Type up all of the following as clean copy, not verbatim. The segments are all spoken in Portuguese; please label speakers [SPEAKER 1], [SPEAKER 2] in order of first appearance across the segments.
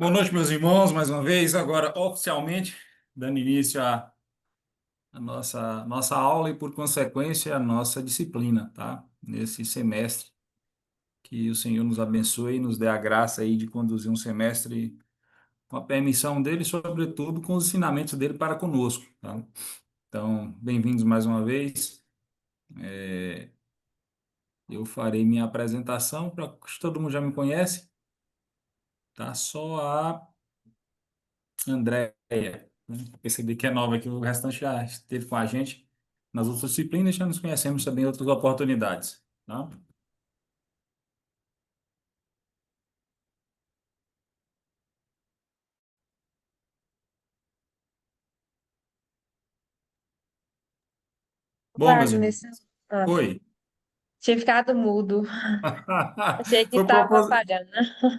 [SPEAKER 1] Boa noite, meus irmãos, mais uma vez, agora oficialmente, dando início à nossa aula e, por consequência, à nossa disciplina, tá? Nesse semestre, que o Senhor nos abençoe e nos dê a graça aí de conduzir um semestre com a permissão dele, sobretudo com os ensinamentos dele para conosco, tá? Então, bem-vindos mais uma vez. Eu farei minha apresentação, para todo mundo já me conhece, tá? Só a Andréia, né? Percebi que é nova aqui, o restante já esteve com a gente nas outras disciplinas, já nos conhecemos também em outras oportunidades, tá? Bom, meus
[SPEAKER 2] Wagner,
[SPEAKER 1] irmãos,
[SPEAKER 2] ah,
[SPEAKER 1] oi.
[SPEAKER 2] tinha ficado mudo. Achei que
[SPEAKER 1] Foi,
[SPEAKER 2] estava
[SPEAKER 1] propos...
[SPEAKER 2] apagando.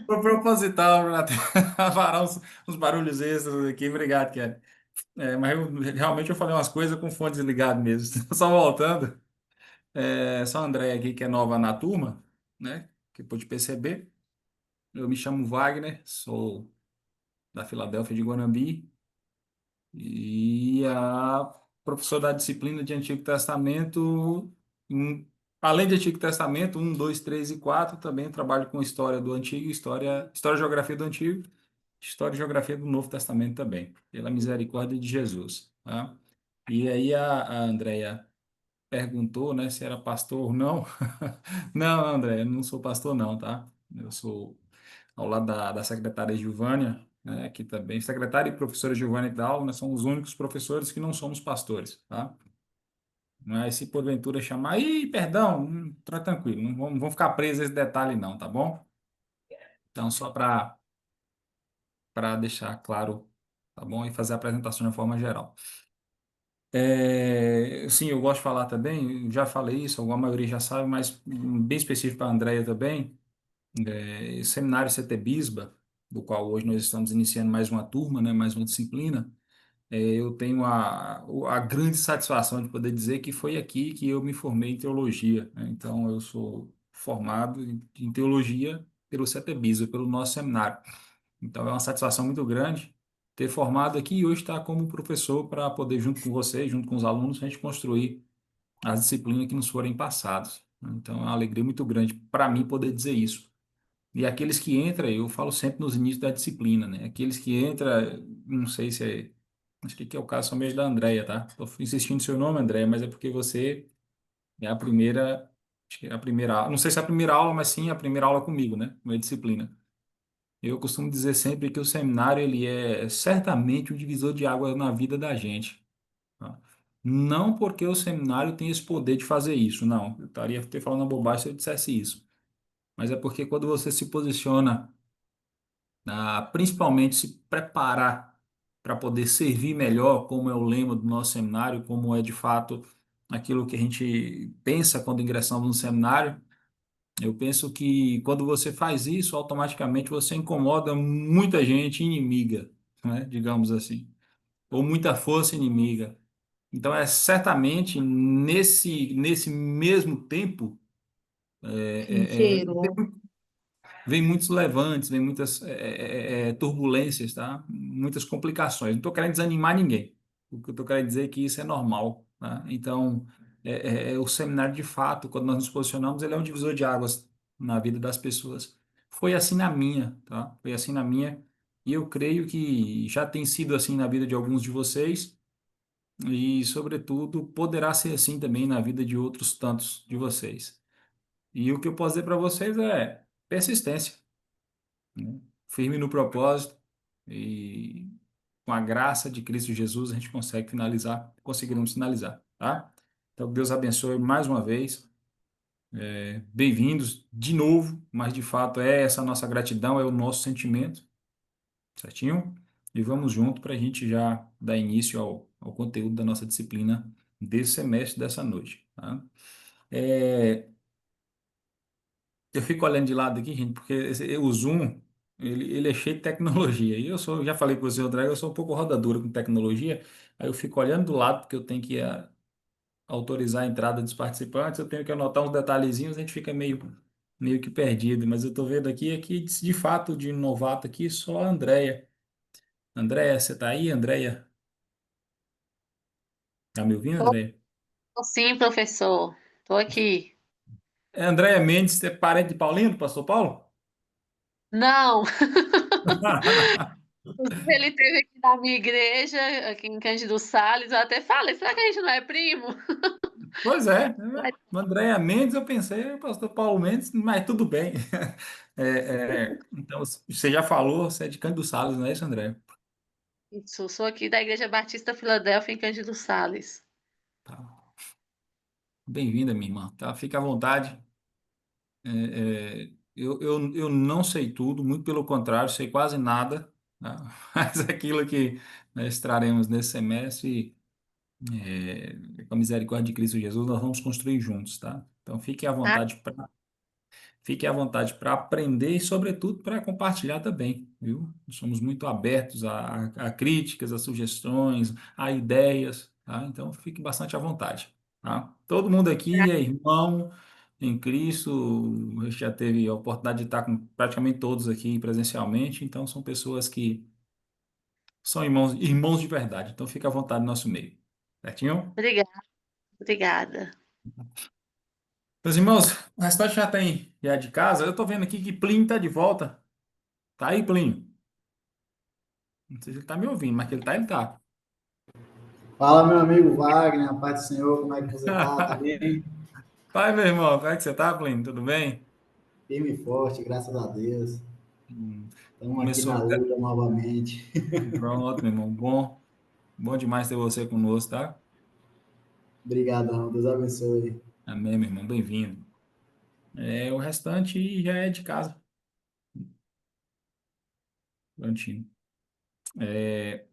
[SPEAKER 1] Foi proposital para parar uns barulhos extras aqui. Obrigado, Kelly. Mas realmente eu falei umas coisas com fone desligado mesmo. Só voltando, só a Andréia aqui, que é nova na turma, né? Que pôde perceber. Eu me chamo Wagner, sou da Filadélfia de Guanambi. E a professora da disciplina de Antigo Testamento, um, além de Antigo Testamento, 1, 2, 3 e 4, também trabalho com história do Antigo, história e geografia do Antigo, história e geografia do Novo Testamento também, pela misericórdia de Jesus, tá? E aí a Andrea perguntou, né, se era pastor ou não. Não, André, eu não sou pastor não, tá? Eu sou ao lado da secretária Gilvânia, né, aqui também. Secretária e professora Gilvânia que dá aula, nós somos os únicos professores que não somos pastores, tá? Mas se porventura chamar, ih, perdão, tá tranquilo, não vamos ficar presos a esse detalhe não, tá bom? Então, só para deixar claro, tá bom? E fazer a apresentação de forma geral. Sim, eu gosto de falar também, já falei isso, a maioria já sabe, mas bem específico para a Andrea também. Seminário CT Bisba, do qual hoje nós estamos iniciando mais uma turma, né, mais uma disciplina. Eu tenho a grande satisfação de poder dizer que foi aqui que eu me formei em teologia, né? Então, eu sou formado em teologia pelo CT Bisba, pelo nosso seminário. Então, é uma satisfação muito grande ter formado aqui e hoje estar como professor para poder, junto com vocês, junto com os alunos, a gente construir as disciplinas que nos forem passadas, né? Então, é uma alegria muito grande para mim poder dizer isso. E aqueles que entram, eu falo sempre nos inícios da disciplina, né? Aqueles que entram, não sei se é, acho que aqui é o caso somente da Andréia, tá? Estou insistindo no seu nome, Andréia, mas é porque você é a primeira, acho que é a primeira, não sei se é a primeira aula, mas sim a primeira aula comigo, né? Uma disciplina. Eu costumo dizer sempre que o seminário, ele é certamente um divisor de águas na vida da gente, tá? Não porque o seminário tem esse poder de fazer isso, não. Eu estaria te falando bobagem se eu dissesse isso. Mas é porque quando você se posiciona principalmente se preparar para poder servir melhor, como é o lema do nosso seminário, como é de fato aquilo que a gente pensa quando ingressamos no seminário. Eu penso que quando você faz isso, automaticamente você incomoda muita gente inimiga, né? Digamos assim, ou muita força inimiga. Então, é certamente nesse mesmo tempo,
[SPEAKER 2] Sim, cheiro.
[SPEAKER 1] vem muitos levantes, vem muitas turbulências, tá? Muitas complicações. Não estou querendo desanimar ninguém. O que eu estou querendo dizer é que isso é normal, tá? Então, o seminário, de fato, quando nós nos posicionamos, ele é um divisor de águas na vida das pessoas. Foi assim na minha, tá? Foi assim na minha. E eu creio que já tem sido assim na vida de alguns de vocês e, sobretudo, poderá ser assim também na vida de outros tantos de vocês. E o que eu posso dizer para vocês é persistência, né? Firme no propósito e com a graça de Cristo Jesus a gente consegue finalizar, conseguiremos finalizar, tá? Então Deus abençoe mais uma vez. Bem-vindos de novo, mas de fato é essa nossa gratidão, é o nosso sentimento, certinho? E vamos junto para a gente já dar início ao conteúdo da nossa disciplina desse semestre, dessa noite, tá? É, Eu fico olhando de lado aqui, gente, porque o Zoom, ele é cheio de tecnologia. E já falei com você outra vez, eu sou um pouco rodadura com tecnologia. Aí eu fico olhando do lado, porque eu tenho que autorizar a entrada dos participantes, eu tenho que anotar uns detalhezinhos, a gente fica meio. meio que perdido, mas eu tô vendo aqui de fato de novato aqui só a Andréia. Andréia, você tá aí, Andréia? Tá me ouvindo, Andréia?
[SPEAKER 3] Sim, professor. Estou aqui.
[SPEAKER 1] É Andréia Mendes, é parente de Paulinho, do pastor Paulo?
[SPEAKER 3] Não, ele esteve aqui na minha igreja, aqui em Cândido Sales. Eu até falei, será que a gente não é primo?
[SPEAKER 1] Pois é,
[SPEAKER 3] Mas
[SPEAKER 1] Andréia Mendes, eu pensei, é o pastor Paulo Mendes, mas tudo bem. Então, você já falou, você é de Cândido Sales, não é isso, André?
[SPEAKER 3] isso, sou aqui da Igreja Batista Filadélfia, em Cândido Sales.
[SPEAKER 1] Tá. Bem-vinda, minha irmã, tá? Fica à vontade. Eu não sei tudo, muito pelo contrário, sei quase nada, tá? Mas aquilo que nós traremos nesse semestre, com a misericórdia de Cristo Jesus, nós vamos construir juntos, tá? Então,
[SPEAKER 3] Ah,
[SPEAKER 1] fique à vontade para aprender e, sobretudo, para compartilhar também, viu? Somos muito abertos a críticas, a sugestões, a ideias, tá? Então, fique bastante à vontade, tá? Todo mundo aqui é irmão em Cristo, a gente já teve a oportunidade de estar com praticamente todos aqui presencialmente, então são pessoas que são irmãos, irmãos de verdade. Então, fique à vontade no nosso meio, certinho?
[SPEAKER 3] obrigada, obrigada.
[SPEAKER 1] Meus irmãos, o restante já tem já de casa. Eu estou vendo aqui que Plínio está de volta. Tá aí, Plínio? Não sei se ele tá me ouvindo, mas que ele tá, ele tá.
[SPEAKER 4] Fala, meu amigo Wagner, a paz do Senhor, como é que você tá? Tá bem?
[SPEAKER 1] Pai, meu irmão, como é que você tá, Plínio? Tudo bem?
[SPEAKER 4] Firme e forte, graças a Deus.
[SPEAKER 1] Hum,
[SPEAKER 4] Estamos aqui
[SPEAKER 1] Começou.
[SPEAKER 4] na luta novamente.
[SPEAKER 1] Pronto, meu irmão. Bom demais ter você conosco, tá?
[SPEAKER 4] Obrigadão, Deus abençoe.
[SPEAKER 1] Amém, meu irmão. Bem-vindo. O restante já é de casa. Prontinho. É,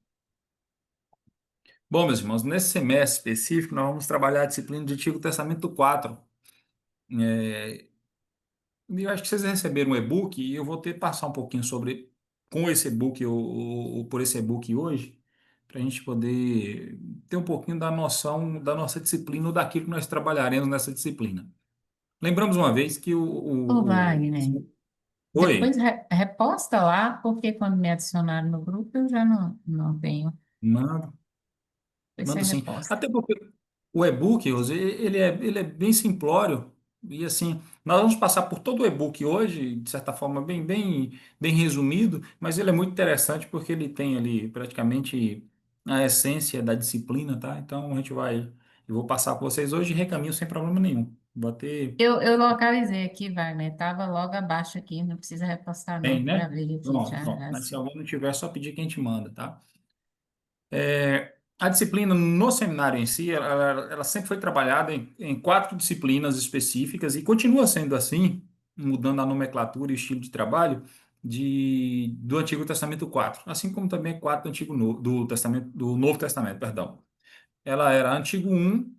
[SPEAKER 1] Bom, meus irmãos, nesse semestre específico, nós vamos trabalhar a disciplina de Antigo Testamento 4. E eu acho que vocês receberam um e-book e eu vou ter que passar um pouquinho sobre com esse e-book ou por esse e-book hoje, para a gente poder ter um pouquinho da noção da nossa disciplina ou daquilo que nós trabalharemos nessa disciplina. Lembramos uma vez que
[SPEAKER 5] Ô, Wagner, depois
[SPEAKER 1] Oi,
[SPEAKER 5] reposta lá, porque quando me adicionaram no grupo eu já não tenho.
[SPEAKER 1] mando,
[SPEAKER 5] Depois você
[SPEAKER 1] mando sim.
[SPEAKER 5] reposta.
[SPEAKER 1] Até porque o e-book, Rose, ele é bem simplório e assim, nós vamos passar por todo o e-book hoje, de certa forma bem resumido, mas ele é muito interessante porque ele tem ali praticamente a essência da disciplina, tá? Então eu vou passar para vocês hoje e recaminho sem problema nenhum. Vou ter,
[SPEAKER 5] Eu localizei aqui, Wagner, estava logo abaixo aqui, não precisa repostar não,
[SPEAKER 1] tem,
[SPEAKER 5] para
[SPEAKER 1] né?
[SPEAKER 5] ver aqui
[SPEAKER 1] Pronto,
[SPEAKER 5] já.
[SPEAKER 1] pronto. Mas se alguém não tiver, é só pedir que a gente manda, tá? A disciplina no seminário em si, ela sempre foi trabalhada em quatro disciplinas específicas e continua sendo assim, mudando a nomenclatura e o estilo de trabalho do Antigo Testamento 4, assim como também quatro do do Testamento, do Novo Testamento, perdão. Ela era Antigo um,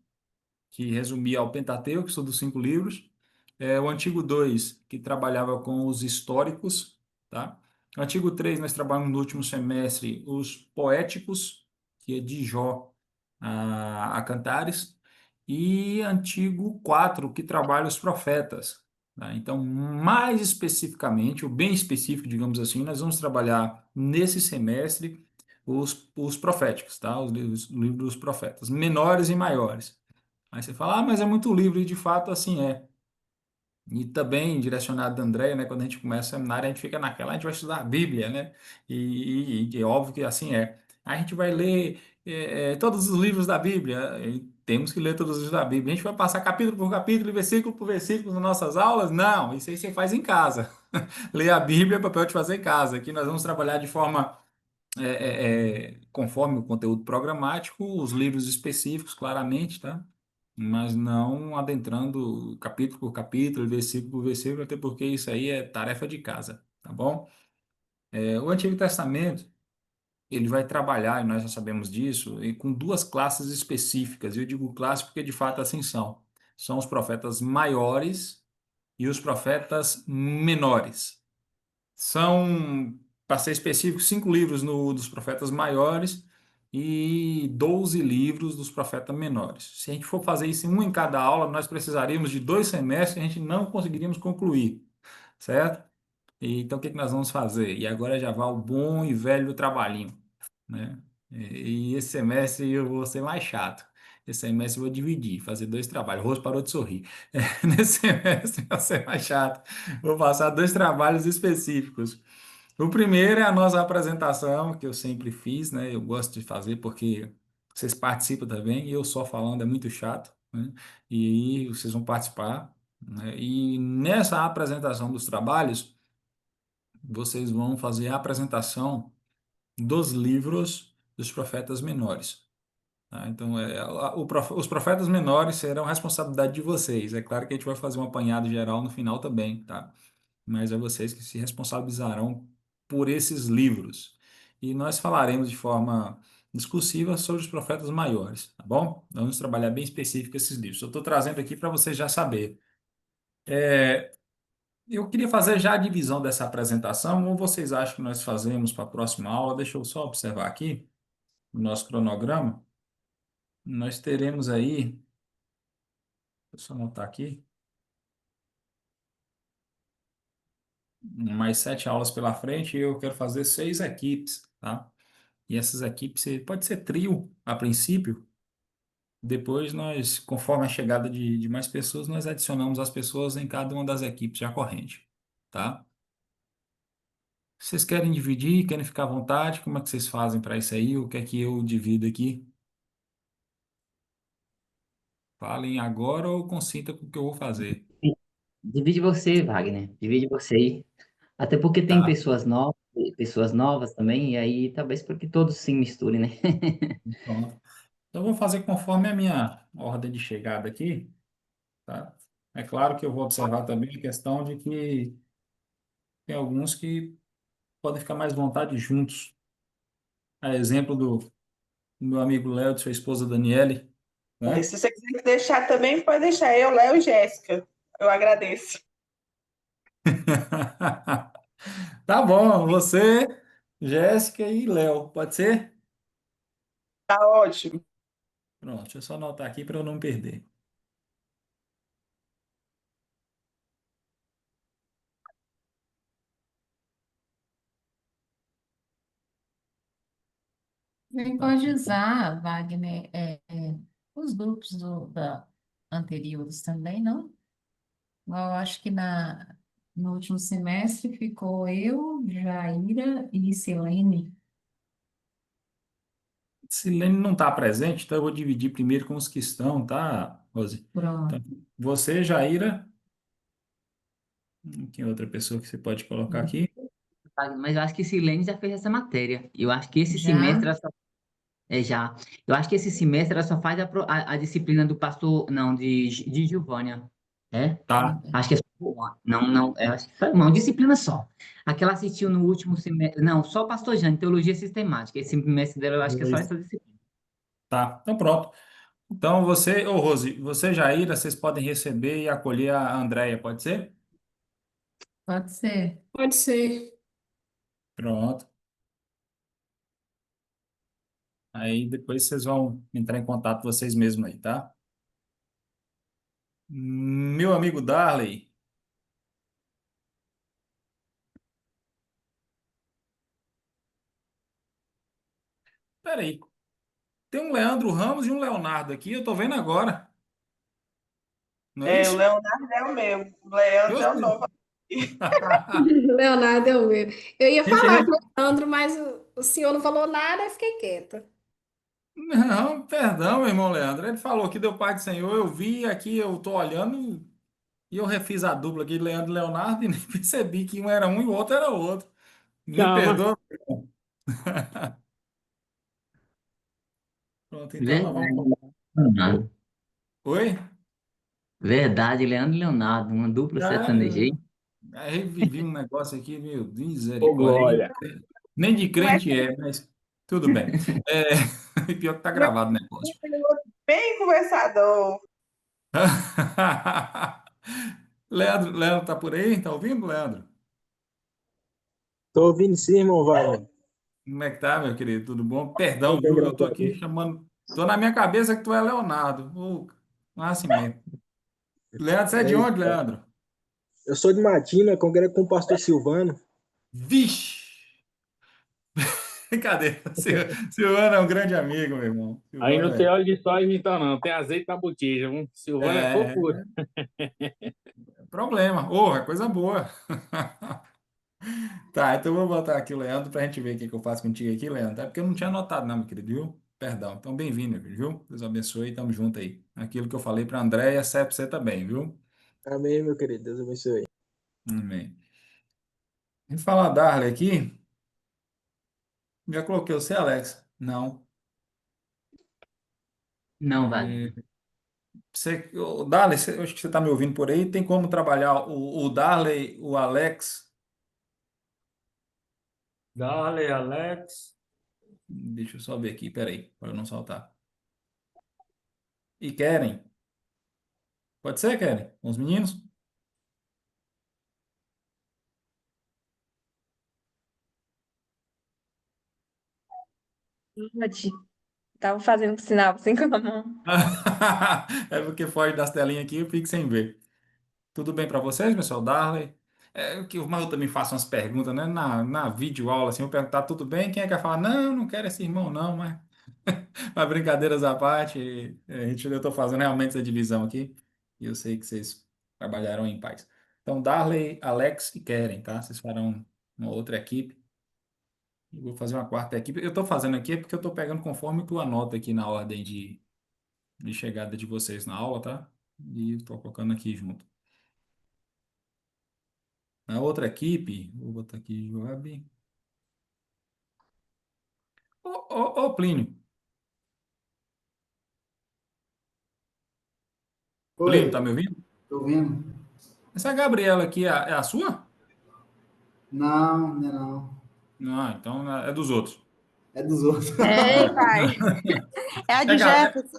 [SPEAKER 1] que resumia ao Pentateuco, que são dos cinco livros. O Antigo 2 que trabalhava com os históricos, tá? O Antigo 3 nós trabalhamos no último semestre os poéticos, que é de Jó a Cantares. E Antigo 4 que trabalha os profetas, tá? Então, mais especificamente, ou bem específico, digamos assim, nós vamos trabalhar nesse semestre os proféticos, tá? Os livros dos profetas, menores e maiores. Aí você fala, mas é muito livre, e de fato assim é. E também direcionado a André, né? Quando a gente começa o seminário, a gente fica naquela, a gente vai estudar a Bíblia, né? E é óbvio que assim é. A gente vai ler todos os livros da Bíblia, e temos que ler todos os livros da Bíblia. A gente vai passar capítulo por capítulo, e versículo por versículo nas nossas aulas? Não, isso aí você faz em casa. Ler a Bíblia é papel de fazer em casa. Aqui nós vamos trabalhar de forma conforme o conteúdo programático, os livros específicos, claramente, tá? Mas não adentrando capítulo por capítulo, versículo por versículo, até porque isso aí é tarefa de casa, tá bom? O Antigo Testamento, ele vai trabalhar, e nós já sabemos disso, e com duas classes específicas. Eu digo classes porque de fato assim são. São os profetas maiores e os profetas menores. São, para ser específico, cinco livros dos profetas maiores e 12 livros dos profetas menores. Se a gente for fazer isso um em cada aula, nós precisaríamos de 2 semestres e a gente não conseguiríamos concluir, certo? Então, o que que nós vamos fazer? E agora já vai o bom e velho trabalhinho, né? E esse semestre eu vou ser mais chato. Esse semestre eu vou dividir, fazer 2 trabalhos. O rosto parou de sorrir. Nesse semestre vai ser mais chato. Vou passar 2 trabalhos específicos. O primeiro é a nossa apresentação, que eu sempre fiz, né? Eu gosto de fazer porque vocês participam também, e eu só falando é muito chato, né? E aí vocês vão participar, né? E nessa apresentação dos trabalhos, vocês vão fazer a apresentação dos livros dos profetas menores. Tá? Então, os profetas menores serão responsabilidade de vocês. É claro que a gente vai fazer um apanhado geral no final também, tá? Mas é vocês que se responsabilizarão por esses livros. E nós falaremos de forma discursiva sobre os profetas maiores, tá bom? Vamos trabalhar bem específico esses livros. Eu estou trazendo aqui para vocês já saber. Eu queria fazer já a divisão dessa apresentação, ou vocês acham que nós fazemos para a próxima aula? Deixa eu só observar aqui o nosso cronograma. Nós teremos aí, deixa eu só anotar aqui, mais 7 aulas pela frente e eu quero fazer 6 equipes, tá? E essas equipes pode ser trio a princípio. Depois nós, conforme a chegada de mais pessoas, nós adicionamos as pessoas em cada uma das equipes já corrente, tá? Vocês querem dividir? Querem ficar à vontade? Como é que vocês fazem para isso aí? O que é que eu divido aqui? Falem agora ou consinta com o que eu vou fazer.
[SPEAKER 6] Divide você, Wagner. Divide você aí. Até porque tem
[SPEAKER 1] Tá,
[SPEAKER 6] pessoas novas também, e aí talvez porque todos se misturem, né?
[SPEAKER 1] pronto. Então, eu vou fazer conforme a minha ordem de chegada aqui, tá? É claro que eu vou observar também a questão de que tem alguns que podem ficar mais à vontade juntos. A exemplo do meu amigo Léo, de sua esposa Daniele,
[SPEAKER 7] E
[SPEAKER 1] né?
[SPEAKER 7] se você quiser deixar também, pode deixar eu, Léo e Jéssica. Eu agradeço.
[SPEAKER 1] Tá bom, você, Jéssica e Léo, pode ser?
[SPEAKER 7] Tá ótimo.
[SPEAKER 1] Pronto, deixa eu só anotar aqui para eu não perder.
[SPEAKER 5] A gente
[SPEAKER 1] Tá.
[SPEAKER 5] pode usar, Wagner, os grupos anteriores também, não? Eu acho que no último semestre ficou eu, Jaira e Silene.
[SPEAKER 1] Silene não está presente, então eu vou dividir primeiro com os que estão, tá, Rose? Então,
[SPEAKER 5] Pronto.
[SPEAKER 1] você, Jaira, tem outra pessoa que você pode colocar aqui?
[SPEAKER 6] Mas eu acho que Silene já fez essa matéria. Eu acho que esse
[SPEAKER 5] Já?
[SPEAKER 6] semestre já. Eu acho que esse semestre ela só faz a disciplina do pastor, não, de Gilvânia. É?
[SPEAKER 1] Tá,
[SPEAKER 6] Acho que é só uma. Não, não, acho que foi uma disciplina só. Aquela assistiu no último semestre. Não, só o pastor Jane, teologia sistemática. Esse semestre dela eu acho que é só
[SPEAKER 1] beleza.
[SPEAKER 6] essa disciplina.
[SPEAKER 1] Tá, então pronto. Então você, ô Rose, você, Jaira, vocês podem receber e acolher a Andréia, pode ser?
[SPEAKER 5] Pode ser.
[SPEAKER 8] Pode ser.
[SPEAKER 1] Pronto. Aí depois vocês vão entrar em contato vocês mesmos aí, tá? Meu amigo Darley, peraí, tem um Leandro Ramos e um Leonardo aqui, eu tô vendo agora, não é
[SPEAKER 7] É, o
[SPEAKER 1] isso?
[SPEAKER 7] Leonardo é o meu. O Leandro
[SPEAKER 1] Eu
[SPEAKER 7] é o
[SPEAKER 1] sei.
[SPEAKER 7] novo.
[SPEAKER 8] Leonardo é o meu. Eu ia
[SPEAKER 1] Gente,
[SPEAKER 8] falar com o Leandro, mas o senhor não falou nada, eu fiquei quieta.
[SPEAKER 1] não, perdão, meu irmão Leandro. Ele falou que deu Pai do Senhor, eu vi aqui, eu tô olhando e eu refiz a dupla aqui de Leandro e Leonardo e nem percebi que um era um e o outro era o outro. Me
[SPEAKER 8] Calma.
[SPEAKER 1] perdoa. Pronto, então nós vamos.
[SPEAKER 6] Verdade. Leonardo.
[SPEAKER 1] Oi?
[SPEAKER 6] Verdade, Leandro e Leonardo, uma dupla
[SPEAKER 1] Já,
[SPEAKER 6] sertaneja.
[SPEAKER 1] aí revivi um negócio aqui, meu Deus,
[SPEAKER 8] Ô,
[SPEAKER 1] misericórdia.
[SPEAKER 8] Glória.
[SPEAKER 1] Nem de
[SPEAKER 7] Não é
[SPEAKER 1] crente é, mas tudo bem. É, e pior que tá gravado o negócio.
[SPEAKER 7] bem conversador.
[SPEAKER 1] Leandro tá por aí? Tá ouvindo, Leandro?
[SPEAKER 9] Tô ouvindo sim, irmão Wagner.
[SPEAKER 1] Como é que tá, meu querido? Tudo bom? Perdão,
[SPEAKER 9] Tô bem,
[SPEAKER 1] viu? Eu
[SPEAKER 9] graças
[SPEAKER 1] tô
[SPEAKER 9] a
[SPEAKER 1] aqui
[SPEAKER 9] Deus.
[SPEAKER 1] chamando. Tô na minha cabeça que tu é Leonardo. Não é assim mesmo. Leandro, você é de
[SPEAKER 9] É,
[SPEAKER 1] onde, Leandro?
[SPEAKER 9] eu sou de Matina, congrego com o pastor Silvano.
[SPEAKER 1] Vixe! Cadê? Silvano é um grande amigo, meu irmão.
[SPEAKER 10] Aí
[SPEAKER 1] Silvano
[SPEAKER 10] não tem
[SPEAKER 1] é.
[SPEAKER 10] óleo de soja, então não. Tem azeite na botija. Silvano é fofura.
[SPEAKER 1] É problema. Oh, é coisa boa. Tá, então eu vou botar aqui o Leandro pra gente ver o que que eu faço contigo aqui, Leandro. É porque eu não tinha anotado, não, meu querido, viu? Perdão. Então, bem-vindo, meu filho, viu? Deus abençoe, tamo junto aí. Aquilo que eu falei pra Andréia, serve pra você também, viu?
[SPEAKER 9] Amém, meu querido. Deus abençoe.
[SPEAKER 1] Amém. A gente falar Darley aqui, já coloquei você, Alex? Não.
[SPEAKER 6] Não, Wagner.
[SPEAKER 1] É, o Darley, eu acho que você está me ouvindo por aí. Tem como trabalhar o Darley, o Alex? Darley, Alex. Deixa eu só ver aqui, peraí, para eu não saltar. E querem? Pode ser, querem? Com os meninos?
[SPEAKER 2] Pode. Tava fazendo sinal assim com a mão.
[SPEAKER 1] É porque foge das telinhas aqui, eu fico sem ver. Tudo bem para vocês, pessoal? Darley? Mas eu também faço umas perguntas, né? Na videoaula, assim, eu perguntar tudo bem, quem é que vai falar? Não, não quero esse irmão, não, mas brincadeiras à parte, eu estou fazendo realmente essa divisão aqui, e eu sei que vocês trabalharão em paz. Então, Darley, Alex e Keren, tá? Vocês farão uma outra equipe. Eu vou fazer uma quarta equipe. Eu estou fazendo aqui porque eu estou pegando conforme tu anota aqui na ordem de chegada de vocês na aula, tá? E estou colocando aqui junto. Na outra equipe, vou botar aqui Joab. Ô, Plínio. Plínio, tá
[SPEAKER 4] Oi,
[SPEAKER 1] me ouvindo?
[SPEAKER 4] tô vendo?
[SPEAKER 1] Essa Gabriela aqui é a sua?
[SPEAKER 4] Não, não é não.
[SPEAKER 1] Não, então é dos outros.
[SPEAKER 4] É dos outros.
[SPEAKER 8] Ei,
[SPEAKER 1] Ah,
[SPEAKER 8] pai. É a
[SPEAKER 1] é,
[SPEAKER 8] de Jefferson.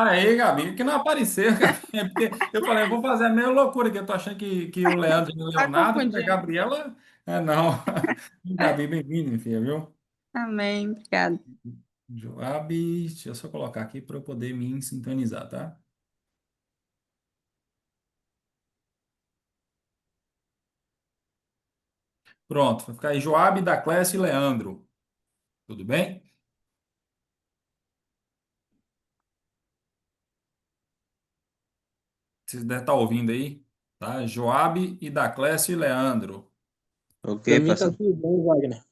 [SPEAKER 1] aí, Gabi, que não apareceu, Gabi. É porque eu falei, eu vou fazer a mesma loucura, que eu tô achando que o Leandro e o
[SPEAKER 8] Tá
[SPEAKER 1] Leonardo, porque a
[SPEAKER 8] confundindo.
[SPEAKER 1] Gabriela. Não. Gabi, bem-vindo, minha filha, viu?
[SPEAKER 8] Amém, obrigada.
[SPEAKER 1] Joab, deixa eu só colocar aqui para eu poder me sintonizar, tá? Pronto, vai ficar aí Joab, Daclés e Leandro. Tudo bem? Vocês devem estar ouvindo aí, tá? Joab e Daclés e Leandro.
[SPEAKER 11] Ok,
[SPEAKER 9] Pra mim tá
[SPEAKER 11] pastor.
[SPEAKER 9] tudo bem, Wagner.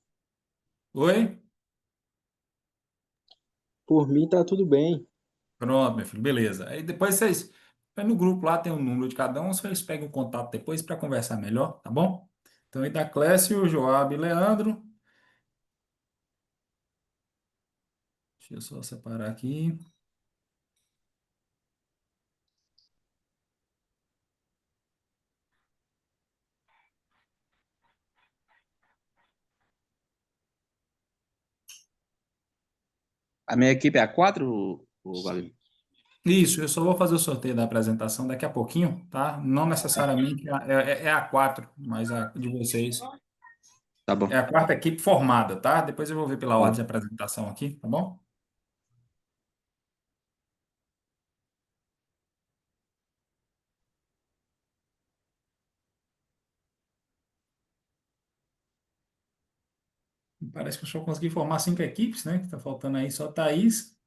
[SPEAKER 1] Oi?
[SPEAKER 9] Por mim tá tudo bem.
[SPEAKER 1] Pronto, meu filho, beleza. Aí depois vocês, vai no grupo lá, tem um número de cada um, vocês pegam o contato depois para conversar melhor, tá bom? Então aí da Clécio, Joab e Leandro. Deixa eu só separar aqui.
[SPEAKER 11] A minha equipe é a 4, Wagner?
[SPEAKER 1] Isso, eu só vou fazer o sorteio da apresentação daqui a pouquinho, tá? Não necessariamente é a 4, mas a de vocês
[SPEAKER 11] Tá bom.
[SPEAKER 1] é a quarta equipe formada, tá? Depois eu vou ver pela ordem de
[SPEAKER 11] Tá.
[SPEAKER 1] apresentação aqui, tá bom? Parece que eu só consegui formar 5 equipes, né? Que tá faltando aí só Thaís,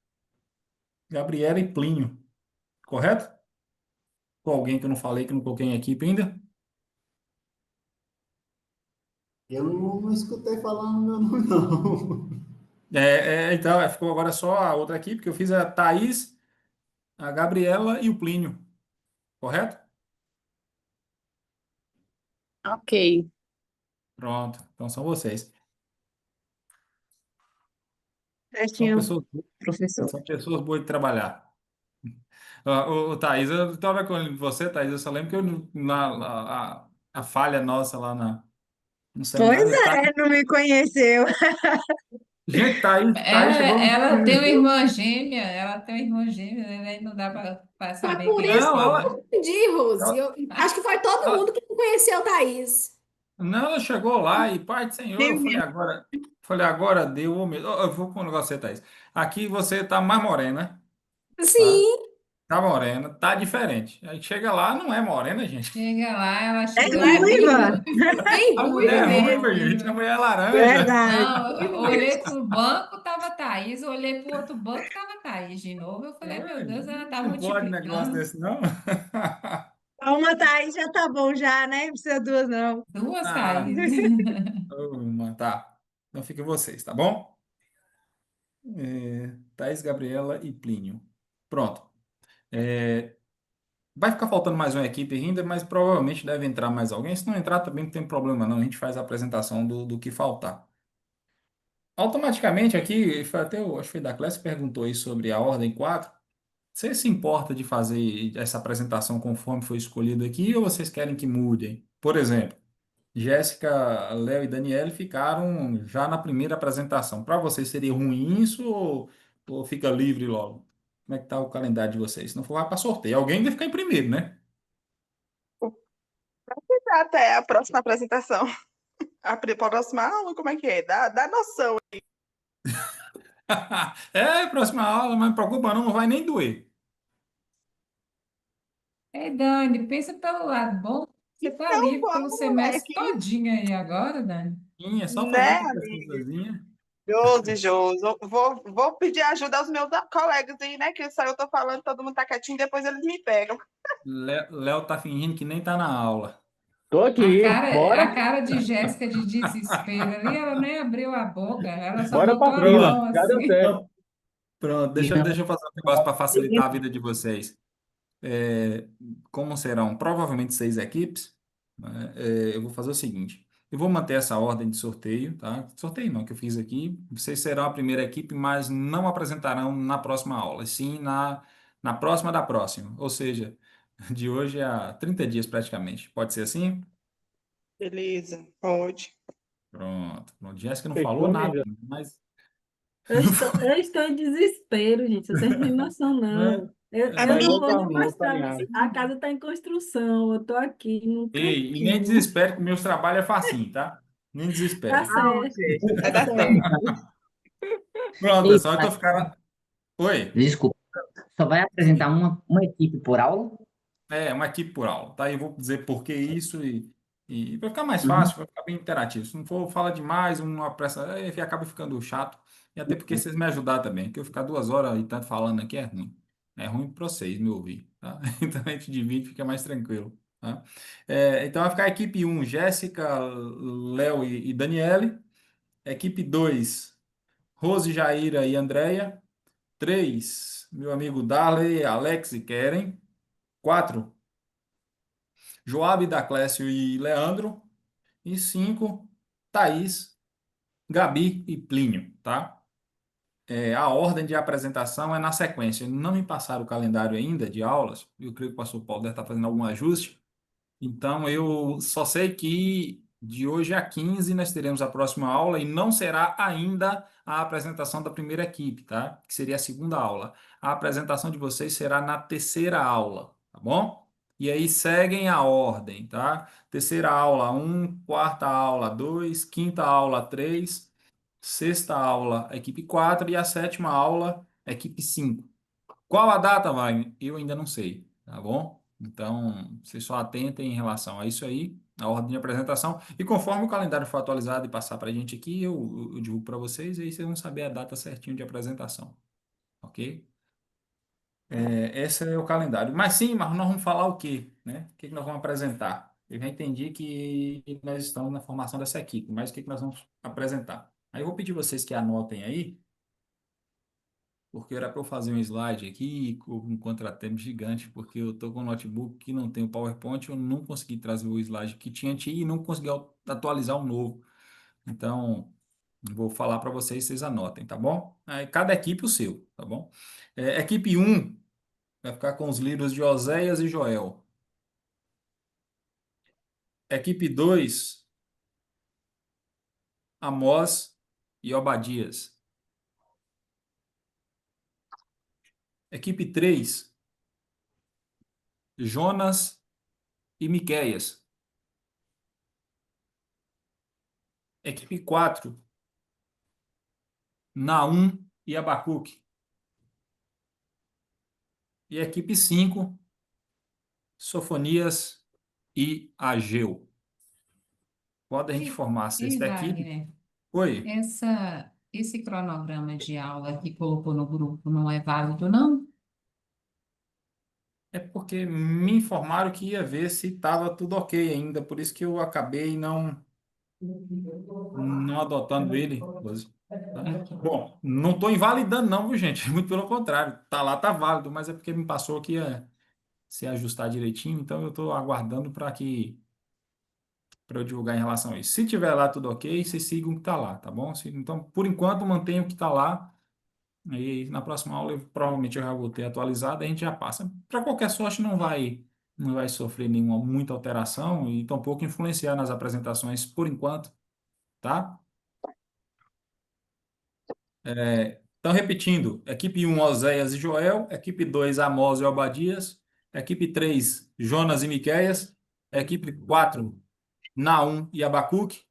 [SPEAKER 1] Gabriela e Plínio, correto? Com alguém que eu não falei, que eu não coloquei em equipe ainda?
[SPEAKER 4] Eu não escutei falando meu nome, não.
[SPEAKER 1] Então, ficou agora só a outra equipe, que eu fiz a Thaís, a Gabriela e o Plínio, correto?
[SPEAKER 8] Ok.
[SPEAKER 1] Pronto, então são vocês. São
[SPEAKER 2] Certinho,
[SPEAKER 1] pessoas,
[SPEAKER 2] professor.
[SPEAKER 1] são pessoas boas de trabalhar. Ô, Thaís, eu estava com você, Thaís, eu só lembro que a falha nossa lá no
[SPEAKER 2] Pois
[SPEAKER 1] seminário.
[SPEAKER 2] é, não me conheceu.
[SPEAKER 1] Gente, Thaís
[SPEAKER 5] Ela,
[SPEAKER 1] chegou no
[SPEAKER 5] ela tem uma
[SPEAKER 1] primeiro.
[SPEAKER 5] irmã gêmea, né? Aí não dá para
[SPEAKER 8] Foi
[SPEAKER 5] saber
[SPEAKER 8] por
[SPEAKER 5] quem é
[SPEAKER 8] isso que
[SPEAKER 1] Não,
[SPEAKER 8] eu
[SPEAKER 5] quem.
[SPEAKER 8] confundi, Rose.
[SPEAKER 1] ela,
[SPEAKER 8] Eu acho que foi todo
[SPEAKER 1] ela-
[SPEAKER 8] mundo que não conheceu Thaís.
[SPEAKER 1] não, ela chegou lá e, Pai do Senhor, eu falei, agora, Falei, agora deu, ô, meu. Ó, eu vou com um negócio pra você, Thaís. Aqui você tá mais morena, tá?
[SPEAKER 8] Sim,
[SPEAKER 1] Tá morena, tá diferente. Aí chega lá, não é morena, gente.
[SPEAKER 5] Chega lá, ela
[SPEAKER 12] É
[SPEAKER 5] chegou
[SPEAKER 8] não é
[SPEAKER 5] bem
[SPEAKER 8] bem,
[SPEAKER 12] ruiva.
[SPEAKER 8] bem
[SPEAKER 1] A
[SPEAKER 8] ruim
[SPEAKER 1] mulher é
[SPEAKER 5] bem
[SPEAKER 1] ruiva, gente. A
[SPEAKER 5] ruiva.
[SPEAKER 1] mulher é laranja.
[SPEAKER 12] Verdade.
[SPEAKER 5] Não, eu olhei para o banco, tava Thaís, olhei para o outro banco, tava Thaís de novo. Eu falei, meu Deus, ela tá
[SPEAKER 1] Não pode um negócio
[SPEAKER 5] multiplicando.
[SPEAKER 1] desse, não.
[SPEAKER 12] Uma Thaís já tá bom já, né? Não precisa duas, não.
[SPEAKER 5] Duas
[SPEAKER 1] Ah,
[SPEAKER 5] Thaís.
[SPEAKER 1] tá. Então fiquem vocês, tá bom? Thaís, Gabriela e Plínio. Pronto. É, vai ficar faltando mais uma equipe ainda, mas provavelmente deve entrar mais alguém. Se não entrar, também não tem problema, não. A gente faz a apresentação do que faltar. Automaticamente aqui, foi até acho que foi da classe que perguntou aí sobre a ordem 4. Você se importa de fazer essa apresentação conforme foi escolhido aqui ou vocês querem que mudem? Por exemplo, Jéssica, Léo e Daniele ficaram já na primeira apresentação. Para vocês seria ruim isso ou fica livre logo? Como é que tá o calendário de vocês? Se não for, vai para sorteio. Alguém vai ficar em primeiro, né?
[SPEAKER 7] Até a próxima apresentação. A próxima aula, como é que é? Dá noção.
[SPEAKER 1] Próxima aula, mas não preocupa não, não vai nem doer.
[SPEAKER 5] Ei, Dani, pensa pelo lado bom. Você tá
[SPEAKER 7] Então,
[SPEAKER 5] livre pelo
[SPEAKER 7] vamos, né?
[SPEAKER 5] semestre todinho aí agora, Dani.
[SPEAKER 1] Sim, é só fazer
[SPEAKER 7] Né,
[SPEAKER 1] uma
[SPEAKER 7] amiga?
[SPEAKER 1] pesquisazinha.
[SPEAKER 7] Josi, Josi. Vou pedir ajuda aos meus colegas aí, né? Que só eu tô falando, todo mundo tá quietinho, depois eles me pegam.
[SPEAKER 1] Léo tá fingindo que nem tá na aula.
[SPEAKER 10] Tô aqui.
[SPEAKER 5] A
[SPEAKER 10] Bora.
[SPEAKER 5] cara de Jéssica de desespero ali, ela nem abriu a boca, ela só
[SPEAKER 10] Bora
[SPEAKER 5] botou
[SPEAKER 10] pra
[SPEAKER 5] a
[SPEAKER 10] fila.
[SPEAKER 5] mão
[SPEAKER 10] Já deu
[SPEAKER 5] assim.
[SPEAKER 10] certo.
[SPEAKER 1] Pronto,
[SPEAKER 6] E
[SPEAKER 1] deixa eu fazer um negócio para facilitar a vida de vocês. É, como serão provavelmente 6 equipes, né, eu vou fazer o seguinte: eu vou manter essa ordem de sorteio, tá? Sorteio não, que eu fiz aqui. Vocês serão a primeira equipe, mas não apresentarão na próxima aula, e sim na próxima da próxima. Ou seja, de hoje a 30 dias praticamente. Pode ser assim?
[SPEAKER 7] Beleza, pode.
[SPEAKER 1] Pronto. Pronto. Jéssica não falou
[SPEAKER 10] Fechou, minha
[SPEAKER 1] nada,
[SPEAKER 10] gente.
[SPEAKER 1] mas.
[SPEAKER 13] Eu estou em desespero, gente. Vocês não têm noção,
[SPEAKER 1] Né?
[SPEAKER 13] não. Eu
[SPEAKER 10] Tá
[SPEAKER 13] não
[SPEAKER 10] igual
[SPEAKER 13] vou nem
[SPEAKER 10] carro novo, tá
[SPEAKER 13] mostrar.
[SPEAKER 10] ligado?
[SPEAKER 13] A casa está em construção. Eu estou aqui num
[SPEAKER 1] Ei, e nem
[SPEAKER 13] cantinho.
[SPEAKER 1] desespere que meus trabalhos é facinho, tá? Nem
[SPEAKER 13] Tá
[SPEAKER 1] desespere.
[SPEAKER 7] Não,
[SPEAKER 13] certo,
[SPEAKER 7] gente, vai
[SPEAKER 13] tá
[SPEAKER 7] dar certo.
[SPEAKER 13] certo.
[SPEAKER 1] Pronto,
[SPEAKER 6] Ei,
[SPEAKER 1] pessoal, então ficaram. Oi?
[SPEAKER 6] desculpa, só vai apresentar uma equipe por aula?
[SPEAKER 1] Uma equipe por aula, tá? Eu vou dizer por que isso e vai ficar mais
[SPEAKER 6] Uhum.
[SPEAKER 1] fácil, vai ficar bem interativo. Se não for, fala demais, uma pressa, acaba ficando chato. E até porque vocês me ajudaram também, que eu ficar 2 horas e tanto falando aqui é ruim. É ruim para vocês me ouvir, tá? Então a gente divide, fica mais tranquilo, tá? Então vai ficar a equipe 1, Jéssica, Léo e Daniele. Equipe 2, Rose, Jaira e Andréia. 3, meu amigo Darley, Alex e Keren. 4, Joab, Daclésio e Leandro. E 5, Thaís, Gabi e Plínio, tá? A ordem de apresentação é na sequência. Não me passaram o calendário ainda de aulas. Eu creio que o pastor Paulo deve estar fazendo algum ajuste. Então, eu só sei que de hoje a 15 nós teremos a próxima aula e não será ainda a apresentação da primeira equipe, tá? Que seria a segunda aula. A apresentação de vocês será na terceira aula, tá bom? E aí seguem a ordem, tá? Terceira aula 1, quarta aula 2, quinta aula 3, sexta aula equipe 4 e a sétima aula equipe 5. Qual a data, Wagner? Eu ainda não sei, tá bom? Então, vocês só atentem em relação a isso aí, a ordem de apresentação. E conforme o calendário for atualizado e passar para a gente aqui, eu divulgo para vocês e aí vocês vão saber a data certinho de apresentação, ok? Esse é o calendário. Mas nós vamos falar o quê, né? O que que nós vamos apresentar? Eu já entendi que nós estamos na formação dessa equipe, mas o que que nós vamos apresentar? Aí eu vou pedir vocês que anotem aí, porque era para eu fazer um slide aqui com um contratempo gigante, porque eu estou com um notebook que não tem o PowerPoint, eu não consegui trazer o slide que tinha e não consegui atualizar o novo. Então, vou falar para vocês, vocês anotem, tá bom? Aí, cada equipe o seu, tá bom? Equipe 1 vai ficar com os livros de Oséias e Joel. Equipe 2, Amós e Obadias. Equipe 3, Jonas e Miqueias. Equipe 4, Naum e Abacuque. E a equipe 5, Sofonias e Ageu. Quando a gente formar a
[SPEAKER 5] E
[SPEAKER 1] sexta equipe...
[SPEAKER 5] Wagner,
[SPEAKER 1] Oi?
[SPEAKER 5] esse cronograma de aula que colocou no grupo não é válido, não?
[SPEAKER 1] É porque me informaram que ia ver se estava tudo ok ainda, por isso que eu acabei não adotando ele, Rose, tá? Bom, não estou invalidando não, viu, gente? Muito pelo contrário, tá lá, tá válido, mas é porque me passou que ia se ajustar direitinho, então eu estou aguardando para eu divulgar em relação a isso. Se tiver lá tudo ok, vocês sigam o que está lá, tá bom? Então, por enquanto, mantenha o que está lá. Aí na próxima aula provavelmente eu já vou ter atualizado, a gente já passa. Para qualquer sorte não vai sofrer nenhuma muita alteração e tampouco influenciar nas apresentações por enquanto, tá? Então, repetindo, equipe 1, Oséias e Joel, equipe 2, Amós e Obadias, equipe 3, Jonas e Miqueias, equipe 4, Naum e Abacuque,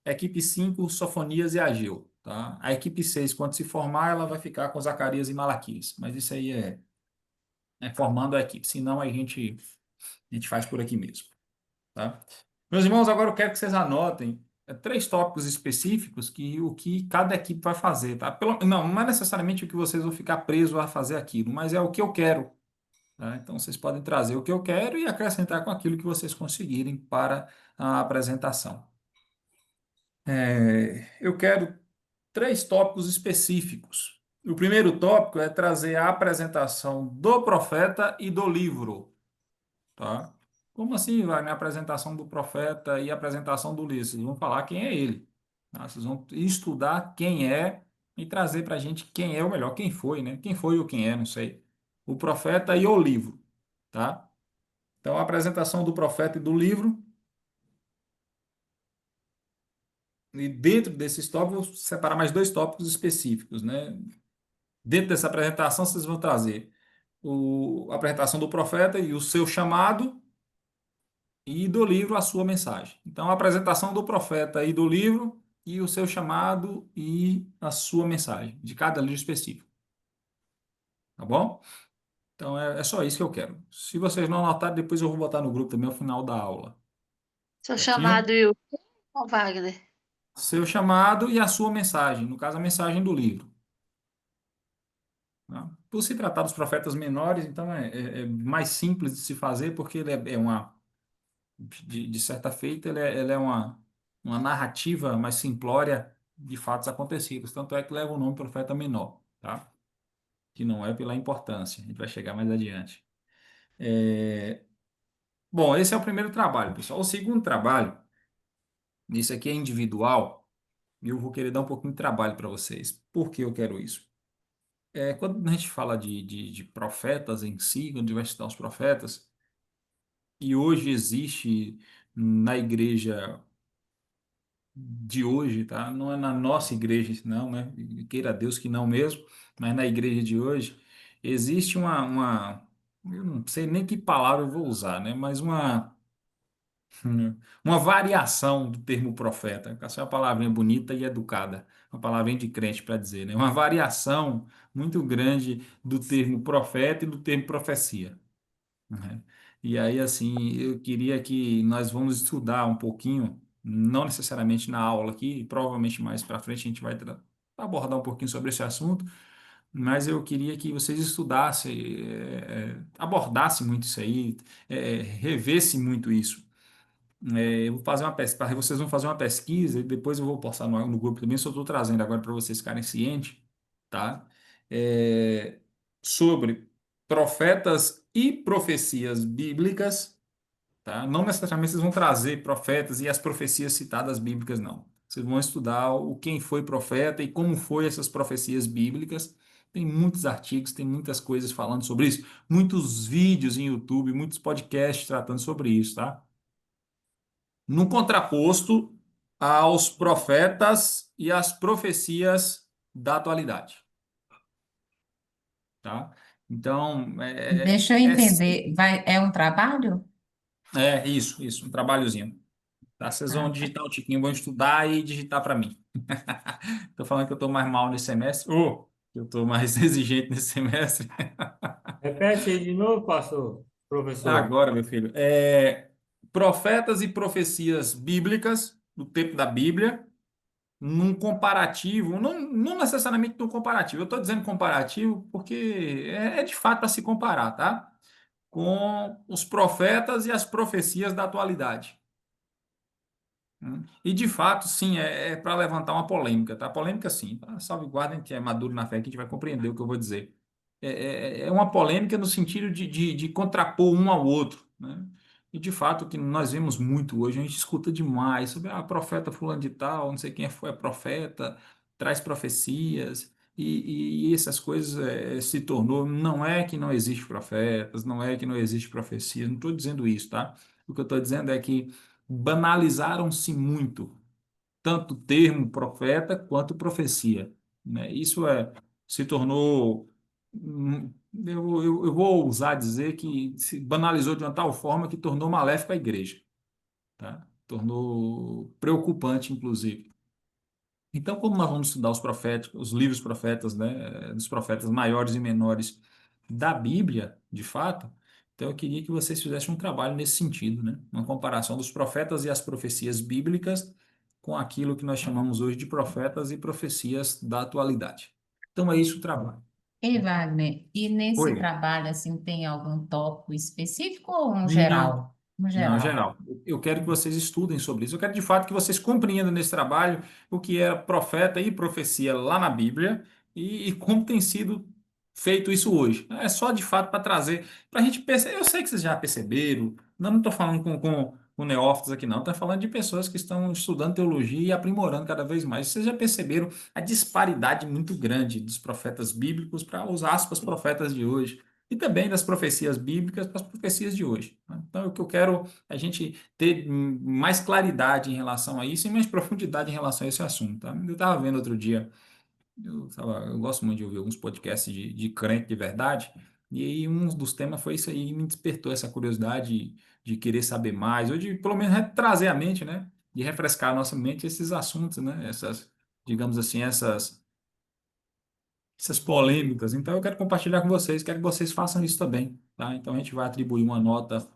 [SPEAKER 1] equipe 5, Sofonias e Ageu, tá? A equipe 6, quando se formar, ela vai ficar com Zacarias e Malaquias, mas isso aí é formando a equipe, senão a gente faz por aqui mesmo, tá? Meus irmãos, agora eu quero que vocês anotem 3 tópicos específicos que o que cada equipe vai fazer, tá? Não é necessariamente o que vocês vão ficar presos a fazer aquilo, mas é o que eu quero, tá? Então vocês podem trazer o que eu quero e acrescentar com aquilo que vocês conseguirem para a apresentação. Eu quero 3 tópicos específicos. O primeiro tópico é trazer a apresentação do profeta e do livro. Tá? Como assim, vai na apresentação do profeta e a apresentação do livro? Vocês vão falar quem é ele. Tá? Vocês vão estudar quem é e trazer para a gente quem é o melhor, quem foi, né? Quem foi ou quem é, não sei. O profeta e o livro. Tá? Então, a apresentação do profeta e do livro. E dentro desses tópicos, vou separar mais 2 tópicos específicos, né? Dentro dessa apresentação, vocês vão trazer a apresentação do profeta e o seu chamado e do livro a sua mensagem. Então, a apresentação do profeta e do livro e o seu chamado e a sua mensagem, de cada livro específico. Tá bom? Então, é só isso que eu quero. Se vocês não anotarem, depois eu vou botar no grupo também ao final da aula.
[SPEAKER 3] Seu
[SPEAKER 1] Certinho?
[SPEAKER 3] chamado e o Ô, Wagner.
[SPEAKER 1] Seu chamado e a sua mensagem, no caso, a mensagem do livro. Tá? Por se tratar dos profetas menores, então é mais simples de se fazer, porque ele é uma de certa feita, ele é uma narrativa mais simplória de fatos acontecidos. Tanto é que leva o nome profeta menor, tá? Que não é pela importância. A gente vai chegar mais adiante. Bom, esse é o primeiro trabalho, pessoal. O segundo trabalho, isso aqui é individual, e eu vou querer dar um pouquinho de trabalho para vocês. Por que eu quero isso? Quando a gente fala de profetas em si, quando a gente vai estudar os profetas, e hoje existe na igreja de hoje, tá? Não é na nossa igreja, não, né? Queira Deus que não mesmo, mas na igreja de hoje existe eu não sei nem que palavra eu vou usar, né? Mas uma variação do termo profeta. Essa é uma palavrinha bonita e educada, uma palavrinha de crente para dizer, né? Uma variação muito grande do termo profeta e do termo profecia, né? E aí, assim, eu queria que nós vamos estudar um pouquinho, não necessariamente na aula aqui, provavelmente mais para frente a gente vai abordar um pouquinho sobre esse assunto, mas eu queria que vocês estudassem, abordassem muito isso aí, revessem muito isso. Eu vou fazer uma pesquisa, vocês vão fazer uma pesquisa e depois eu vou postar no grupo também, só estou trazendo agora para vocês ficarem cientes, tá? É, sobre profetas e profecias bíblicas, tá? Não necessariamente vocês vão trazer profetas e as profecias citadas bíblicas, não. Vocês vão estudar quem foi profeta e como foi essas profecias bíblicas. Tem muitos artigos, tem muitas coisas falando sobre isso, muitos vídeos em YouTube, muitos podcasts tratando sobre isso, tá? No contraposto aos profetas e às profecias da atualidade, tá? Então,
[SPEAKER 5] Deixa eu entender, é um trabalho?
[SPEAKER 1] isso, um trabalhozinho. Tá? Vocês vão
[SPEAKER 5] Ah,
[SPEAKER 1] digitar o tiquinho, vão estudar e digitar para mim. Estou falando que eu estou mais mal nesse semestre, ou que eu estou mais exigente nesse semestre.
[SPEAKER 14] Repete aí de novo, pastor, professor.
[SPEAKER 1] Agora, meu filho, profetas e profecias bíblicas do tempo da Bíblia, num comparativo, não necessariamente num comparativo, eu estou dizendo comparativo porque é de fato para se comparar, tá? Com os profetas e as profecias da atualidade. E de fato, sim, é para levantar uma polêmica, tá? Polêmica, sim. Tá? Salvaguardem que é maduro na fé, que a gente vai compreender o que eu vou dizer. É uma polêmica no sentido de contrapor um ao outro, né? E de fato, o que nós vemos muito hoje, a gente escuta demais sobre a profeta fulano de tal, não sei quem foi a profeta, traz profecias, e essas coisas se tornou. Não é que não existe profetas, não é que não existe profecia, não estou dizendo isso, tá? O que eu estou dizendo é que banalizaram-se muito, tanto o termo profeta quanto profecia, né? Se tornou, eu vou ousar dizer que se banalizou de uma tal forma que tornou maléfico a igreja, tá? Tornou preocupante, inclusive. Então, como nós vamos estudar os profetas, os livros profetas, né, dos profetas maiores e menores da Bíblia, de fato, então eu queria que vocês fizessem um trabalho nesse sentido, né, uma comparação dos profetas e as profecias bíblicas com aquilo que nós chamamos hoje de profetas e profecias da atualidade. Então é isso o trabalho.
[SPEAKER 5] e Wagner, e nesse
[SPEAKER 1] Oi.
[SPEAKER 5] trabalho, assim, tem algum tópico específico ou um
[SPEAKER 1] Não,
[SPEAKER 5] geral? Um
[SPEAKER 1] não,
[SPEAKER 5] geral.
[SPEAKER 1] geral. Eu quero que vocês estudem sobre isso. Eu quero, de fato, que vocês compreendam nesse trabalho o que é profeta e profecia lá na Bíblia e como tem sido feito isso hoje. É só, de fato, para trazer, para a gente perceber. Eu sei que vocês já perceberam, não estou falando com neófitos aqui, não. Estou falando de pessoas que estão estudando teologia e aprimorando cada vez mais. Vocês já perceberam a disparidade muito grande dos profetas bíblicos para os aspas profetas de hoje e também das profecias bíblicas para as profecias de hoje, né? Então, o que eu quero é a gente ter mais claridade em relação a isso e mais profundidade em relação a esse assunto, tá? Eu estava vendo outro dia, eu gosto muito de ouvir alguns podcasts de crente de verdade, e aí um dos temas foi isso aí, e me despertou essa curiosidade de querer saber mais, ou de pelo menos trazer à mente, né? De refrescar a nossa mente esses assuntos, né? Digamos assim, essas polêmicas. Então, eu quero compartilhar com vocês, quero que vocês façam isso também, tá? Então, a gente vai atribuir uma nota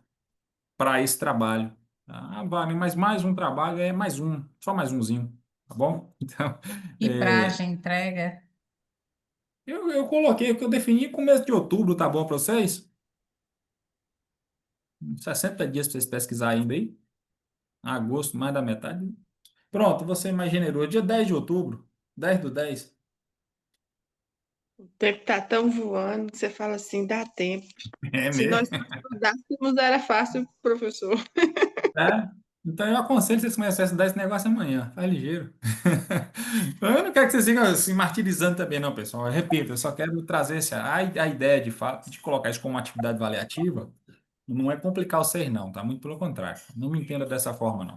[SPEAKER 1] para esse trabalho. Tá? Ah, vale, mas mais um trabalho é mais um, só mais umzinho, tá bom? Então,
[SPEAKER 5] E praxe, entrega?
[SPEAKER 1] eu coloquei o que eu defini começo de outubro, tá bom para vocês? 60 dias para vocês pesquisarem ainda aí. Agosto, mais da metade. Pronto, vou ser mais generoso. Dia 10 de outubro, 10/10.
[SPEAKER 7] O tempo tá tão voando que você fala assim, dá tempo.
[SPEAKER 1] É
[SPEAKER 7] Se nós
[SPEAKER 1] mesmo?
[SPEAKER 7] estudássemos, era fácil, professor.
[SPEAKER 1] É? Então eu aconselho vocês começarem a estudar esse negócio amanhã. Faz ligeiro. Eu não quero que vocês sigam se martirizando também, não, pessoal. Eu repito, eu só quero trazer a ideia de fato de colocar isso como uma atividade avaliativa. Não é complicar o ser, não, tá? Muito pelo contrário. Não me entenda dessa forma, não.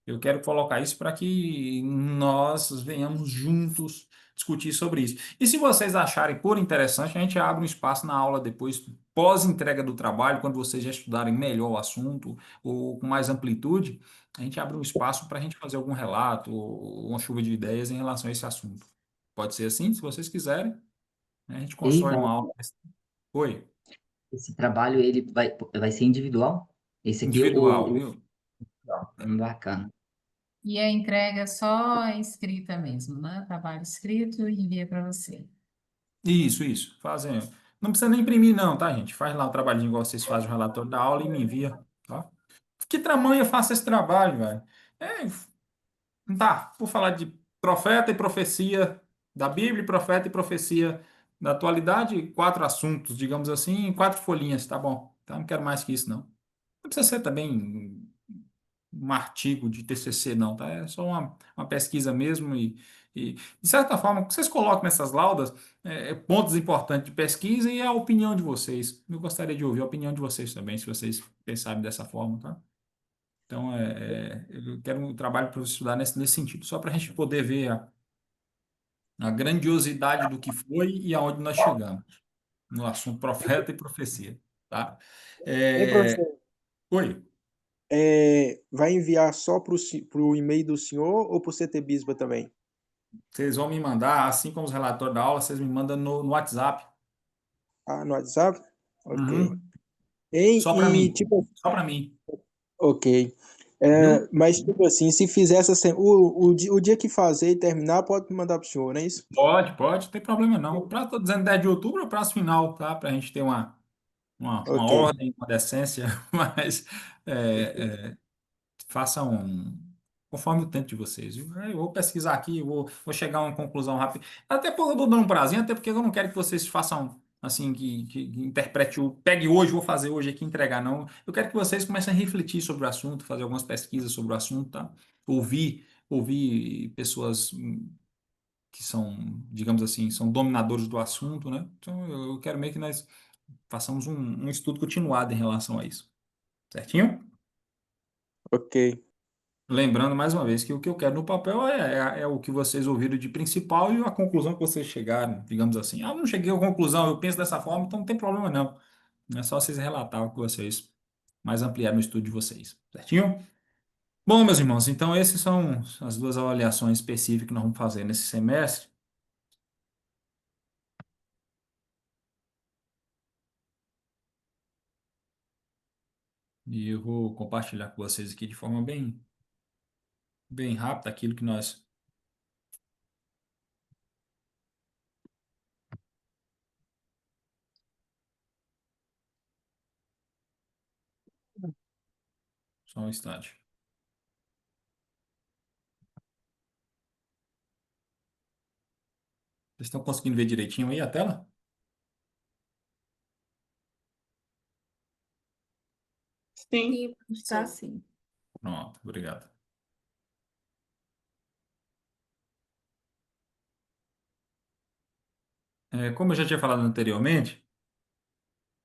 [SPEAKER 1] Eu quero colocar isso para que nós venhamos juntos discutir sobre isso. E se vocês acharem por interessante, a gente abre um espaço na aula depois, pós-entrega do trabalho, quando vocês já estudarem melhor o assunto, ou com mais amplitude, a gente abre um espaço para a gente fazer algum relato, ou uma chuva de ideias em relação a esse assunto. Pode ser assim, se vocês quiserem, né? A gente
[SPEAKER 6] Ei,
[SPEAKER 1] constrói uma aula. Oi,
[SPEAKER 6] esse trabalho ele vai ser individual? Esse aqui,
[SPEAKER 1] individual, viu?
[SPEAKER 6] bacana.
[SPEAKER 5] E a entrega só escrita mesmo, né? Trabalho escrito e envia para você.
[SPEAKER 1] Isso. Fazem. Não precisa nem imprimir, não, tá, gente? Faz lá o trabalhinho igual vocês fazem o relatório da aula e me envia, tá? Que tamanho eu faço esse trabalho, velho? É, tá, por falar de profeta e profecia da Bíblia, profeta e profecia da atualidade, 4 assuntos, digamos assim, em 4 folhinhas, tá bom? Tá, não quero mais que isso, não. Não precisa ser também um artigo de TCC, não, tá? É só uma pesquisa mesmo e, de certa forma, o que vocês colocam nessas laudas pontos importantes de pesquisa e a opinião de vocês. Eu gostaria de ouvir a opinião de vocês também, se vocês pensarem dessa forma, tá? Então, eu quero um trabalho para estudar nesse sentido, só para a gente poder ver a grandiosidade do que foi e aonde nós chegamos no assunto profeta e profecia, tá?
[SPEAKER 9] Ei,
[SPEAKER 1] É,
[SPEAKER 9] professor,
[SPEAKER 1] Oi.
[SPEAKER 9] vai enviar só para o e-mail do senhor ou para o CT Bisba também?
[SPEAKER 1] Vocês vão me mandar, assim como os relatórios da aula, vocês me mandam no WhatsApp.
[SPEAKER 9] Ah, no WhatsApp? Ok.
[SPEAKER 1] Uhum.
[SPEAKER 9] Hein,
[SPEAKER 1] Só para
[SPEAKER 9] e
[SPEAKER 1] mim.
[SPEAKER 9] tipo,
[SPEAKER 1] Só para mim.
[SPEAKER 9] ok.
[SPEAKER 1] Viu?
[SPEAKER 9] Mas tipo assim, se fizer o dia que fazer e terminar, pode mandar para o senhor, não é isso?
[SPEAKER 1] Pode, não tem problema não. Estou dizendo 10 de outubro é o prazo final, tá? Para a gente ter uma
[SPEAKER 9] Ok.
[SPEAKER 1] ordem, uma decência, mas façam conforme o tempo de vocês, viu? Eu vou pesquisar aqui, vou chegar a uma conclusão rápida. Até porque eu estou dando um prazinho, até porque eu não quero que vocês façam assim, que interprete pegue hoje, vou fazer hoje aqui, entregar, não. Eu quero que vocês comecem a refletir sobre o assunto, fazer algumas pesquisas sobre o assunto, tá? Ouvir pessoas que são, digamos assim, são dominadores do assunto, né? Então eu quero meio que nós façamos um estudo continuado em relação a isso. Certinho?
[SPEAKER 9] Ok.
[SPEAKER 1] Lembrando mais uma vez que o que eu quero no papel é o que vocês ouviram de principal e a conclusão que vocês chegaram, digamos assim. Ah, eu não cheguei à conclusão, eu penso dessa forma, então não tem problema não. É só vocês relatar o que vocês mais ampliaram no estudo de vocês. Certinho? Bom, meus irmãos, então essas são as duas avaliações específicas que nós vamos fazer nesse semestre. E eu vou compartilhar com vocês aqui de forma bem rápida aquilo que nós. Só um instante. Vocês estão conseguindo ver direitinho aí a tela?
[SPEAKER 7] Sim.
[SPEAKER 13] Está assim.
[SPEAKER 1] Pronto, obrigado. Como eu já tinha falado anteriormente,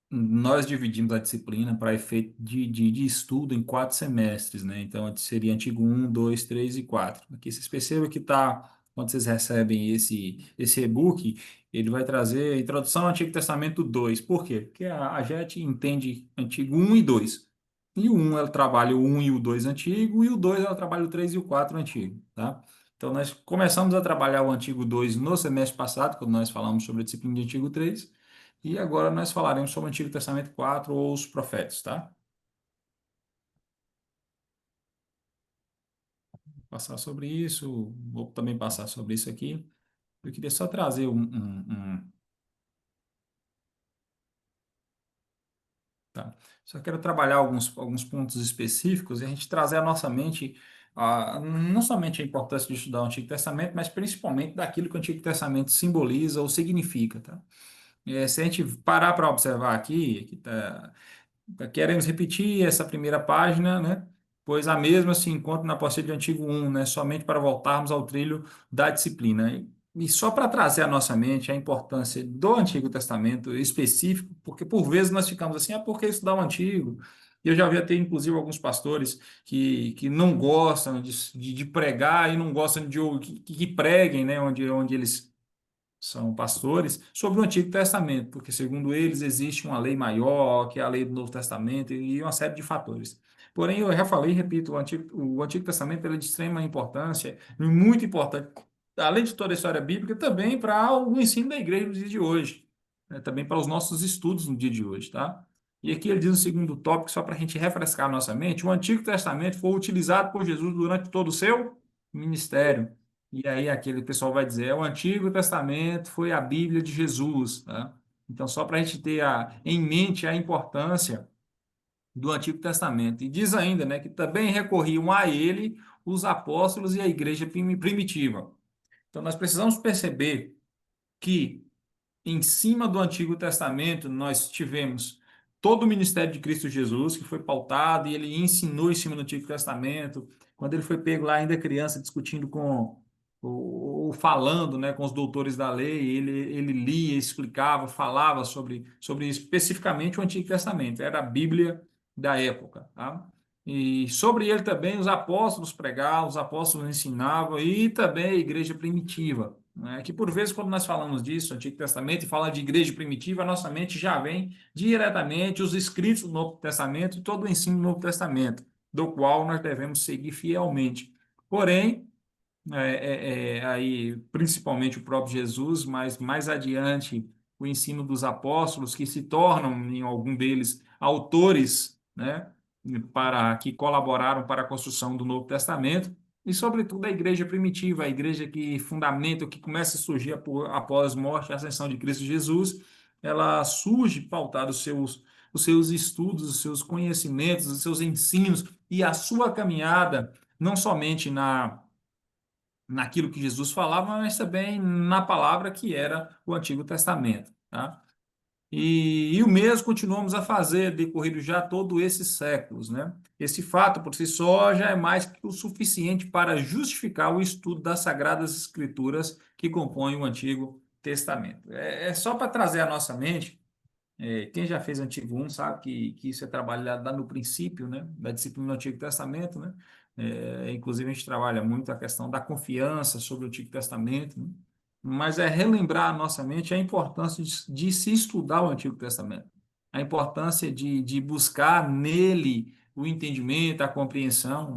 [SPEAKER 1] nós dividimos a disciplina para efeito de estudo em 4 semestres, né? Então, seria antigo 1, 2, 3 e 4. Aqui vocês percebem que tá, quando vocês recebem esse e-book, ele vai trazer a introdução ao Antigo Testamento 2. Por quê? Porque a JET entende Antigo 1 e 2. E o 1 ela trabalha o 1 e o 2 antigo, e o 2 ela trabalha o 3 e o 4 antigo, tá? Então, nós começamos a trabalhar o Antigo 2 no semestre passado, quando nós falamos sobre a disciplina de Antigo 3. E agora nós falaremos sobre o Antigo Testamento 4 ou os profetas, tá? Vou passar sobre isso, vou também passar sobre isso aqui. Eu queria só trazer tá? Só quero trabalhar alguns pontos específicos e a gente trazer à nossa mente não somente a importância de estudar o Antigo Testamento, mas principalmente daquilo que o Antigo Testamento simboliza ou significa, tá? Se a gente parar para observar aqui tá. Queremos repetir essa primeira página, né? Pois a mesma se encontra na apostila de Antigo 1, né? Somente para voltarmos ao trilho da disciplina. E só para trazer à nossa mente a importância do Antigo Testamento específico, porque por vezes nós ficamos assim, por que estudar o Antigo? E eu já vi até, inclusive, alguns pastores que não gostam de pregar e não gostam que preguem, né? Onde eles são pastores, sobre o Antigo Testamento, porque, segundo eles, existe uma lei maior, que é a lei do Novo Testamento, e uma série de fatores. Porém, eu já falei e repito, o Antigo Testamento é de extrema importância, e muito importante, além de toda a história bíblica, também para o ensino da igreja no dia de hoje, né? Também para os nossos estudos no dia de hoje, tá? E aqui ele diz o segundo tópico, só para a gente refrescar a nossa mente: o Antigo Testamento foi utilizado por Jesus durante todo o seu ministério. E aí aquele pessoal vai dizer, o Antigo Testamento foi a Bíblia de Jesus, tá? Então, só para a gente ter em mente a importância do Antigo Testamento. E diz ainda, né, que também recorriam a ele os apóstolos e a igreja primitiva. Então, nós precisamos perceber que em cima do Antigo Testamento, nós tivemos todo o ministério de Cristo Jesus, que foi pautado, e ele ensinou em cima do Antigo Testamento. Quando ele foi pego lá, ainda criança, discutindo ou falando, né, com os doutores da lei, ele lia, explicava, falava sobre especificamente o Antigo Testamento. Era a Bíblia da época, tá? E sobre ele também os apóstolos pregavam, os apóstolos ensinavam, e também a igreja primitiva, né? Que por vezes, quando nós falamos disso, Antigo Testamento, e fala de igreja primitiva, a nossa mente já vem diretamente os escritos do Novo Testamento e todo o ensino do Novo Testamento. do qual nós devemos seguir fielmente. Porém, aí principalmente o próprio Jesus, mas mais adiante o ensino dos apóstolos, que se tornam, em algum deles, autores, né, que colaboraram para a construção do Novo Testamento, e, sobretudo, a igreja primitiva, a igreja que fundamenta, que começa a surgir após a morte e a ascensão de Cristo Jesus, ela surge pautada os seus estudos, os seus conhecimentos, os seus ensinos e a sua caminhada, não somente naquilo que Jesus falava, mas também na palavra que era o Antigo Testamento, tá? E o mesmo continuamos a fazer, decorrido já todos esses séculos, né? Esse fato, por si só, já é mais que o suficiente para justificar o estudo das Sagradas Escrituras que compõem o Antigo Testamento. É só para trazer à nossa mente, quem já fez Antigo 1 sabe que isso é trabalhado no princípio, né, da disciplina do Antigo Testamento, né? Inclusive, a gente trabalha muito a questão da confiança sobre o Antigo Testamento, né? Mas é relembrar à nossa mente a importância de se estudar o Antigo Testamento, a importância de buscar nele o entendimento, a compreensão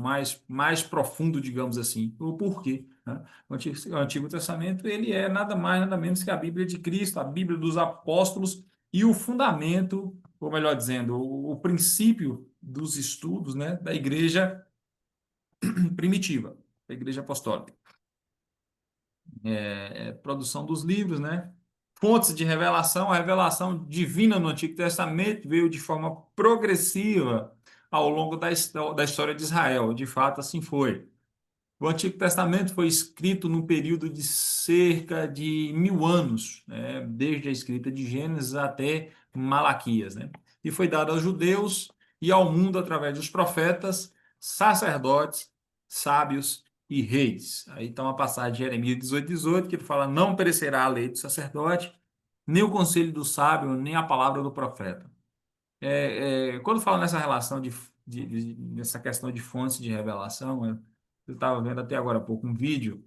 [SPEAKER 1] mais profundo, digamos assim, o porquê, né? O Antigo Testamento ele é nada mais, nada menos que a Bíblia de Cristo, a Bíblia dos apóstolos e o fundamento, ou melhor dizendo, o princípio dos estudos, né, da igreja primitiva, da igreja apostólica. Produção dos livros, né? Fontes de revelação, a revelação divina no Antigo Testamento veio de forma progressiva ao longo da história de Israel. De fato, assim foi. O Antigo Testamento foi escrito no período de cerca de 1000 anos, né? Desde a escrita de Gênesis até Malaquias, né? E foi dado aos judeus e ao mundo através dos profetas, sacerdotes, sábios e reis. Aí está uma passagem de Jeremias 18:18, que ele fala: não perecerá a lei do sacerdote, nem o conselho do sábio, nem a palavra do profeta. Quando fala nessa relação nessa questão de fontes de revelação, eu estava vendo até agora há pouco um vídeo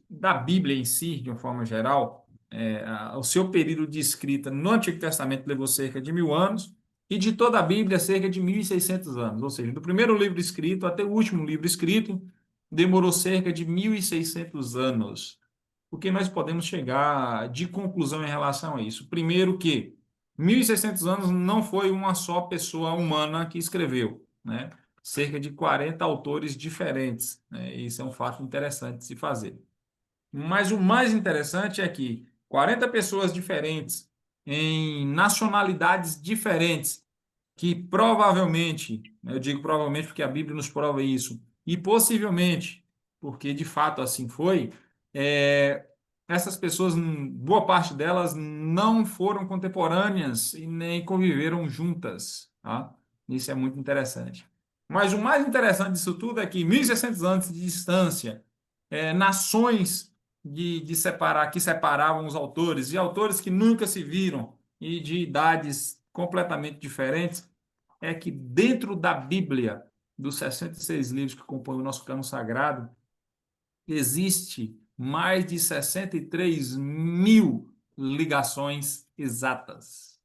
[SPEAKER 1] da Bíblia em si, de uma forma geral. O seu período de escrita no Antigo Testamento levou cerca de 1000 anos, e de toda a Bíblia, cerca de 1600 anos. Ou seja, do primeiro livro escrito até o último livro escrito, demorou cerca de 1600 anos. O que nós podemos chegar de conclusão em relação a isso? Primeiro que 1600 anos não foi uma só pessoa humana que escreveu, né? Cerca de 40 autores diferentes, né? Isso é um fato interessante de se fazer. Mas o mais interessante é que 40 pessoas diferentes, em nacionalidades diferentes, que provavelmente, né, eu digo provavelmente porque a Bíblia nos prova isso, e possivelmente, porque de fato assim foi, essas pessoas, boa parte delas, não foram contemporâneas e nem conviveram juntas, tá? Isso é muito interessante. Mas o mais interessante disso tudo é que 1600 anos de distância, nações que separavam os autores, e autores que nunca se viram, e de idades completamente diferentes, é que dentro da Bíblia, dos 66 livros que compõem o nosso cânon sagrado, existe mais de 63.000 ligações exatas.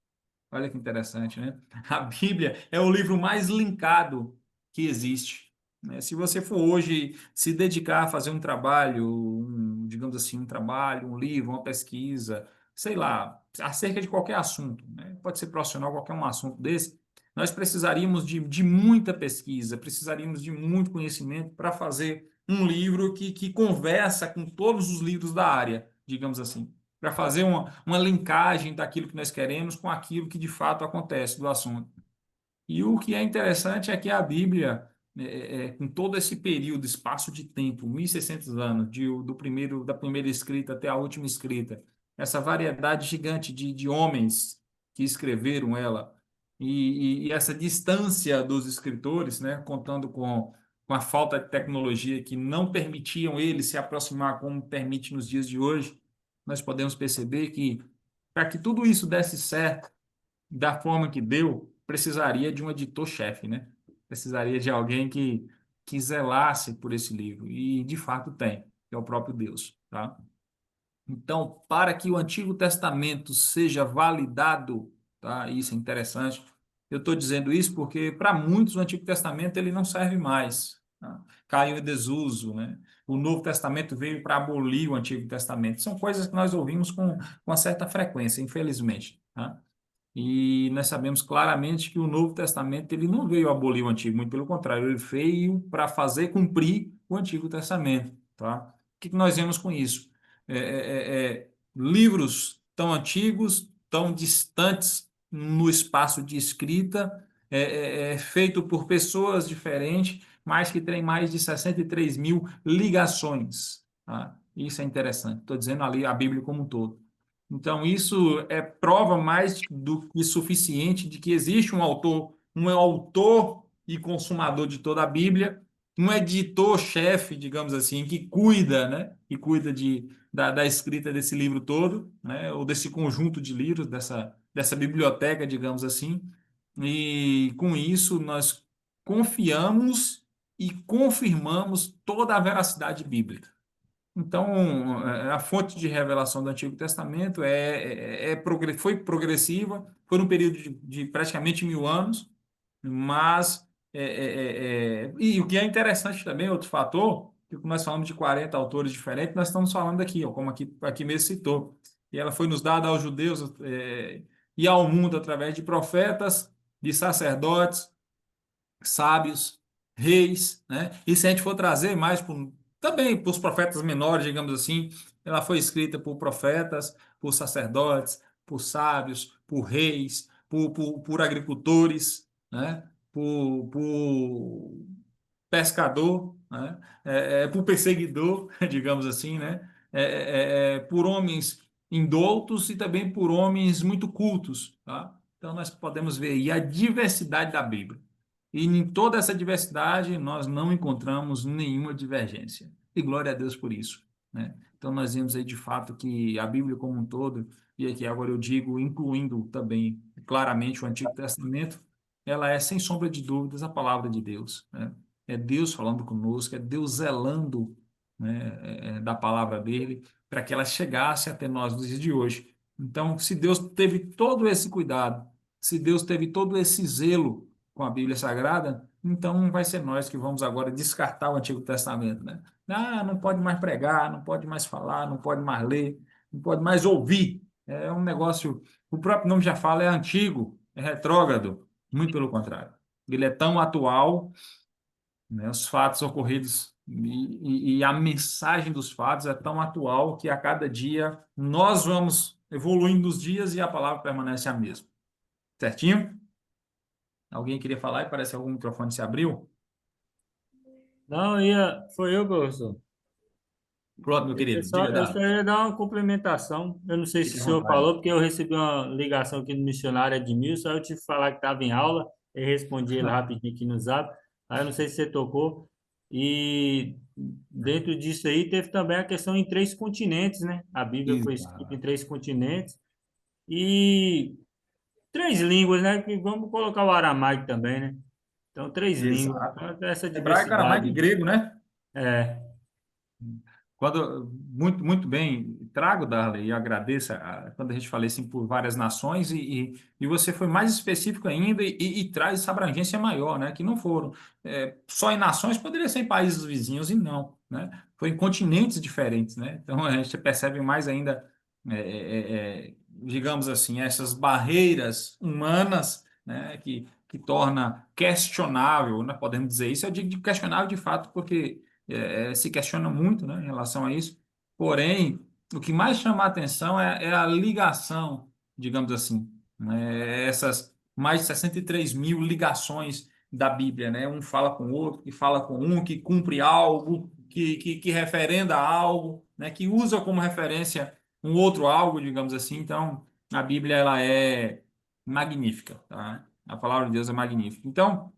[SPEAKER 1] Olha que interessante, né? A Bíblia é o livro mais linkado que existe, né? Se você for hoje se dedicar a fazer um trabalho, digamos assim, um trabalho, um livro, uma pesquisa, sei lá, acerca de qualquer assunto, né? Pode ser profissional, qualquer um assunto desse, nós precisaríamos de muita pesquisa, precisaríamos de muito conhecimento para fazer um livro que conversa com todos os livros da área, digamos assim, para fazer uma linkagem daquilo que nós queremos com aquilo que de fato acontece do assunto. E o que é interessante é que a Bíblia, com todo esse período, espaço de tempo, 1600 anos, da primeira escrita até a última escrita, essa variedade gigante de homens que escreveram ela, e essa distância dos escritores, né, contando com a falta de tecnologia que não permitiam eles se aproximar como permite nos dias de hoje, nós podemos perceber que, para que tudo isso desse certo, da forma que deu, precisaria de um editor-chefe, né? Precisaria de alguém que zelasse por esse livro, e de fato tem, que é o próprio Deus, tá? Então, para que o Antigo Testamento seja validado, tá? Isso é interessante, Eu estou dizendo isso porque, para muitos, o Antigo Testamento ele não serve mais. Tá? Caiu em desuso, né? O Novo Testamento veio para abolir o Antigo Testamento. São coisas que nós ouvimos com uma certa frequência, infelizmente. Tá? E nós sabemos claramente que o Novo Testamento ele não veio abolir o Antigo, muito pelo contrário, ele veio para fazer cumprir o Antigo Testamento. Tá? O que nós vemos com isso? Livros tão antigos, tão distantes no espaço de escrita, feito por pessoas diferentes, mas que tem mais de 63 mil ligações. Tá? Isso é interessante. Estou dizendo ali a Bíblia como um todo. Então, isso é prova mais do que suficiente de que existe um autor e consumador de toda a Bíblia, um editor-chefe, digamos assim, que cuida, né? Que cuida da escrita desse livro todo, né? Ou desse conjunto de livros, dessa biblioteca, digamos assim. E com isso nós confiamos e confirmamos toda a veracidade bíblica. Então, a fonte de revelação do Antigo Testamento foi progressiva, foi num período de praticamente 1000 anos, mas e o que é interessante também, outro fator, que nós falamos de 40 autores diferentes, nós estamos falando aqui, ó, como aqui mesmo citou, e ela foi nos dada aos judeus e ao mundo através de profetas, de sacerdotes, sábios, reis, né? E se a gente for trazer mais também para os profetas menores, digamos assim, ela foi escrita por profetas, por sacerdotes, por sábios, por reis, por agricultores, né? Por pescador, né? Por perseguidor, digamos assim, né? Por homens indoutos e também por homens muito cultos, tá? Então nós podemos ver aí a diversidade da Bíblia. E em toda essa diversidade nós não encontramos nenhuma divergência. E glória a Deus por isso, né? Então nós vemos aí de fato que a Bíblia como um todo, e aqui agora eu digo, incluindo também claramente o Antigo Testamento, ela é sem sombra de dúvidas a palavra de Deus, né? É Deus falando conosco, é Deus zelando, né, da palavra dele, para que ela chegasse até nós nos dias de hoje. Então, se Deus teve todo esse cuidado, se Deus teve todo esse zelo com a Bíblia Sagrada, então vai ser nós que vamos agora descartar o Antigo Testamento, né? Ah, não pode mais pregar, não pode mais falar, não pode mais ler, não pode mais ouvir. É um negócio, o próprio nome já fala, é antigo, é retrógrado, muito pelo contrário. Ele é tão atual, né? Os fatos ocorridos e a mensagem dos fatos é tão atual que a cada dia nós vamos evoluindo nos dias e a palavra permanece a mesma. Certinho? Alguém queria falar e parece que algum microfone se abriu?
[SPEAKER 14] Não, foi eu, professor.
[SPEAKER 1] Pronto, meu querido. Diga,
[SPEAKER 14] Eu só
[SPEAKER 1] Dado.
[SPEAKER 14] ia dar uma complementação. Eu não sei se
[SPEAKER 1] Fique
[SPEAKER 14] o
[SPEAKER 1] à
[SPEAKER 14] senhor
[SPEAKER 1] vontade.
[SPEAKER 14] falou, porque eu recebi uma ligação aqui do missionário Edmilson, aí eu tive que falar que estava em aula, e respondi ele rapidinho aqui no Zap. Aí eu não sei se você tocou. E dentro disso aí teve também a questão em 3 continentes, né? A Bíblia foi escrita em 3 continentes. E 3 línguas, né? Que vamos colocar o aramaico também, né? Então, 3 línguas.
[SPEAKER 1] Exato.
[SPEAKER 14] Então, essa
[SPEAKER 1] Hebraico, aramaico e
[SPEAKER 14] diversidade.
[SPEAKER 1] grego, né?
[SPEAKER 14] É.
[SPEAKER 1] Muito bem, trago, Darley, e agradeço quando a gente fala assim por várias nações e você foi mais específico ainda e traz essa abrangência maior, né? Que não foram só em nações, poderia ser em países vizinhos e não, né? Foi em continentes diferentes, né? Então a gente percebe mais ainda, digamos assim, essas barreiras humanas, né? Que torna questionável, né? Podemos dizer isso, eu digo de questionável de fato porque se questiona muito, né, em relação a isso. Porém, o que mais chama a atenção é a ligação, digamos assim, né, essas mais de 63 mil ligações da Bíblia, né? Um fala com o outro, que fala com um, que cumpre algo, que referenda algo, né? Que usa como referência um outro algo, digamos assim. Então, a Bíblia ela é magnífica, tá? A palavra de Deus é magnífica. Então,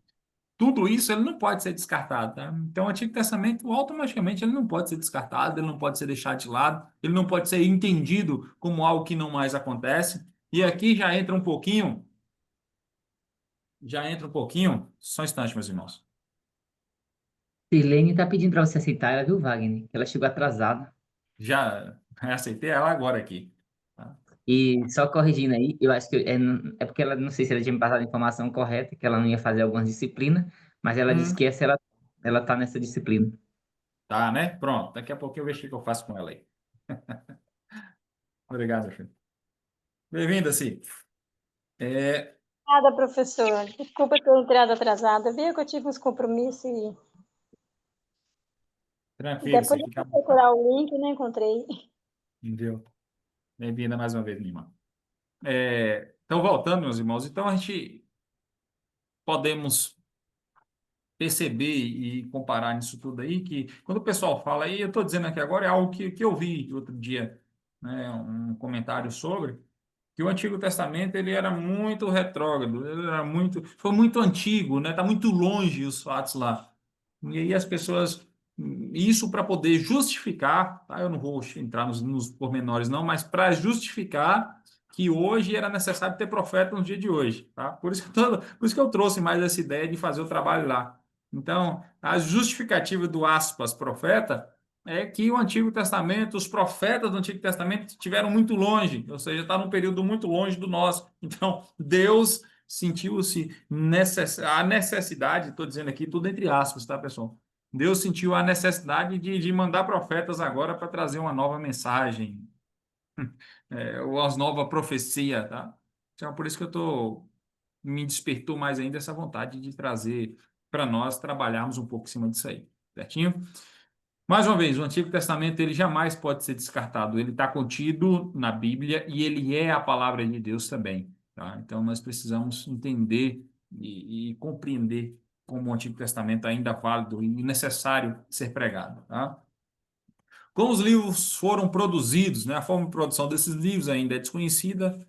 [SPEAKER 1] tudo isso ele não pode ser descartado, tá? Então, o Antigo Testamento, automaticamente, ele não pode ser descartado, ele não pode ser deixado de lado, ele não pode ser entendido como algo que não mais acontece. E aqui já entra um pouquinho, só um instante, meus irmãos.
[SPEAKER 6] Sirlene está pedindo para você aceitar ela, viu, Wagner? Ela chegou atrasada.
[SPEAKER 1] Já aceitei ela agora aqui. Tá?
[SPEAKER 6] E só corrigindo aí, eu acho que é porque ela, não sei se ela tinha me passado a informação correta, que ela não ia fazer algumas disciplinas, mas ela disse que essa ela tá nessa disciplina.
[SPEAKER 1] Tá, né? Pronto. Daqui a pouquinho eu vejo o que eu faço com ela aí. Obrigado, meu filho. Bem-vinda, Ci.
[SPEAKER 15] Nada, professor. Desculpa ter entrado atrasada. Viu que eu tive uns compromissos e
[SPEAKER 1] Tranquilo,
[SPEAKER 15] depois
[SPEAKER 1] você
[SPEAKER 15] eu
[SPEAKER 1] fica
[SPEAKER 15] fui procurar o link e não encontrei.
[SPEAKER 1] Entendeu? Bem-vinda mais uma vez, minha irmã. Então, voltando, meus irmãos, então a gente podemos perceber e comparar nisso tudo aí, que quando o pessoal fala aí, eu estou dizendo aqui agora, é algo que eu vi outro dia, né, um comentário sobre, que o Antigo Testamento ele era muito retrógrado, ele era foi muito antigo, né, tá muito longe os fatos lá. E aí as pessoas, isso para poder justificar, tá? Eu não vou entrar nos pormenores não, mas para justificar que hoje era necessário ter profeta no dia de hoje, tá? Por isso que eu trouxe mais essa ideia de fazer o trabalho lá. Então, a justificativa do aspas profeta é que o Antigo Testamento, os profetas do Antigo Testamento estiveram muito longe, ou seja, está num período muito longe do nosso. Então, Deus sentiu-se a necessidade, estou dizendo aqui tudo entre aspas, tá, pessoal? Deus sentiu a necessidade de mandar profetas agora para trazer uma nova mensagem, ou as nova profecia, tá? Então, por isso que me despertou mais ainda essa vontade de trazer para nós trabalharmos um pouco em cima disso aí, certinho? Mais uma vez, o Antigo Testamento ele jamais pode ser descartado. Ele está contido na Bíblia e ele é a palavra de Deus também, tá? Então, nós precisamos entender e compreender como o Antigo Testamento ainda é válido e necessário ser pregado, tá? Como os livros foram produzidos, né? A forma de produção desses livros ainda é desconhecida,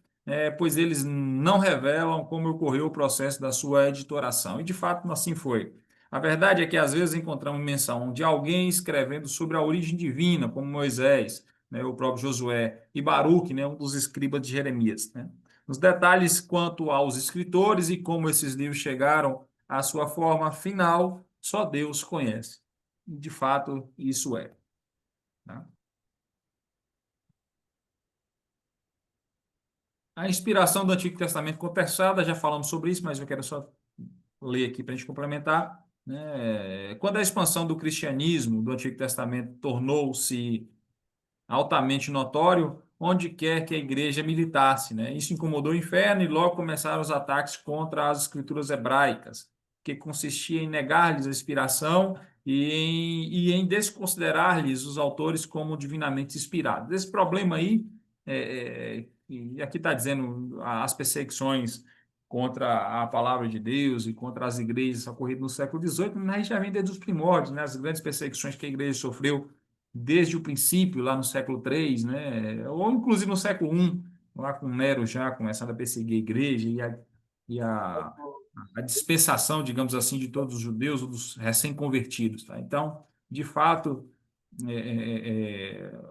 [SPEAKER 1] pois eles não revelam como ocorreu o processo da sua editoração. E, de fato, assim foi. A verdade é que, às vezes, encontramos menção de alguém escrevendo sobre a origem divina, como Moisés, né? O próprio Josué, e Baruque, né? Um dos escribas de Jeremias, né? Os detalhes quanto aos escritores e como esses livros chegaram à sua forma final, só Deus conhece. E, de fato, isso é. Tá? A inspiração do Antigo Testamento contestada, já falamos sobre isso, mas eu quero só ler aqui para a gente complementar, né? Quando a expansão do cristianismo do Antigo Testamento tornou-se altamente notório, onde quer que a igreja militasse, né? Isso incomodou o inferno e logo começaram os ataques contra as escrituras hebraicas, que consistia em negar-lhes a inspiração e em desconsiderar-lhes os autores como divinamente inspirados. Esse problema aí, e aqui está dizendo as perseguições contra a palavra de Deus e contra as igrejas ocorridas no século XVIII, mas a gente já vem desde os primórdios, né? As grandes perseguições que a igreja sofreu desde o princípio, lá no século III, né? Ou inclusive no século I, lá com Nero já começando a perseguir a igreja e a dispensação, digamos assim, de todos os judeus ou dos recém-convertidos. Tá? Então, de fato,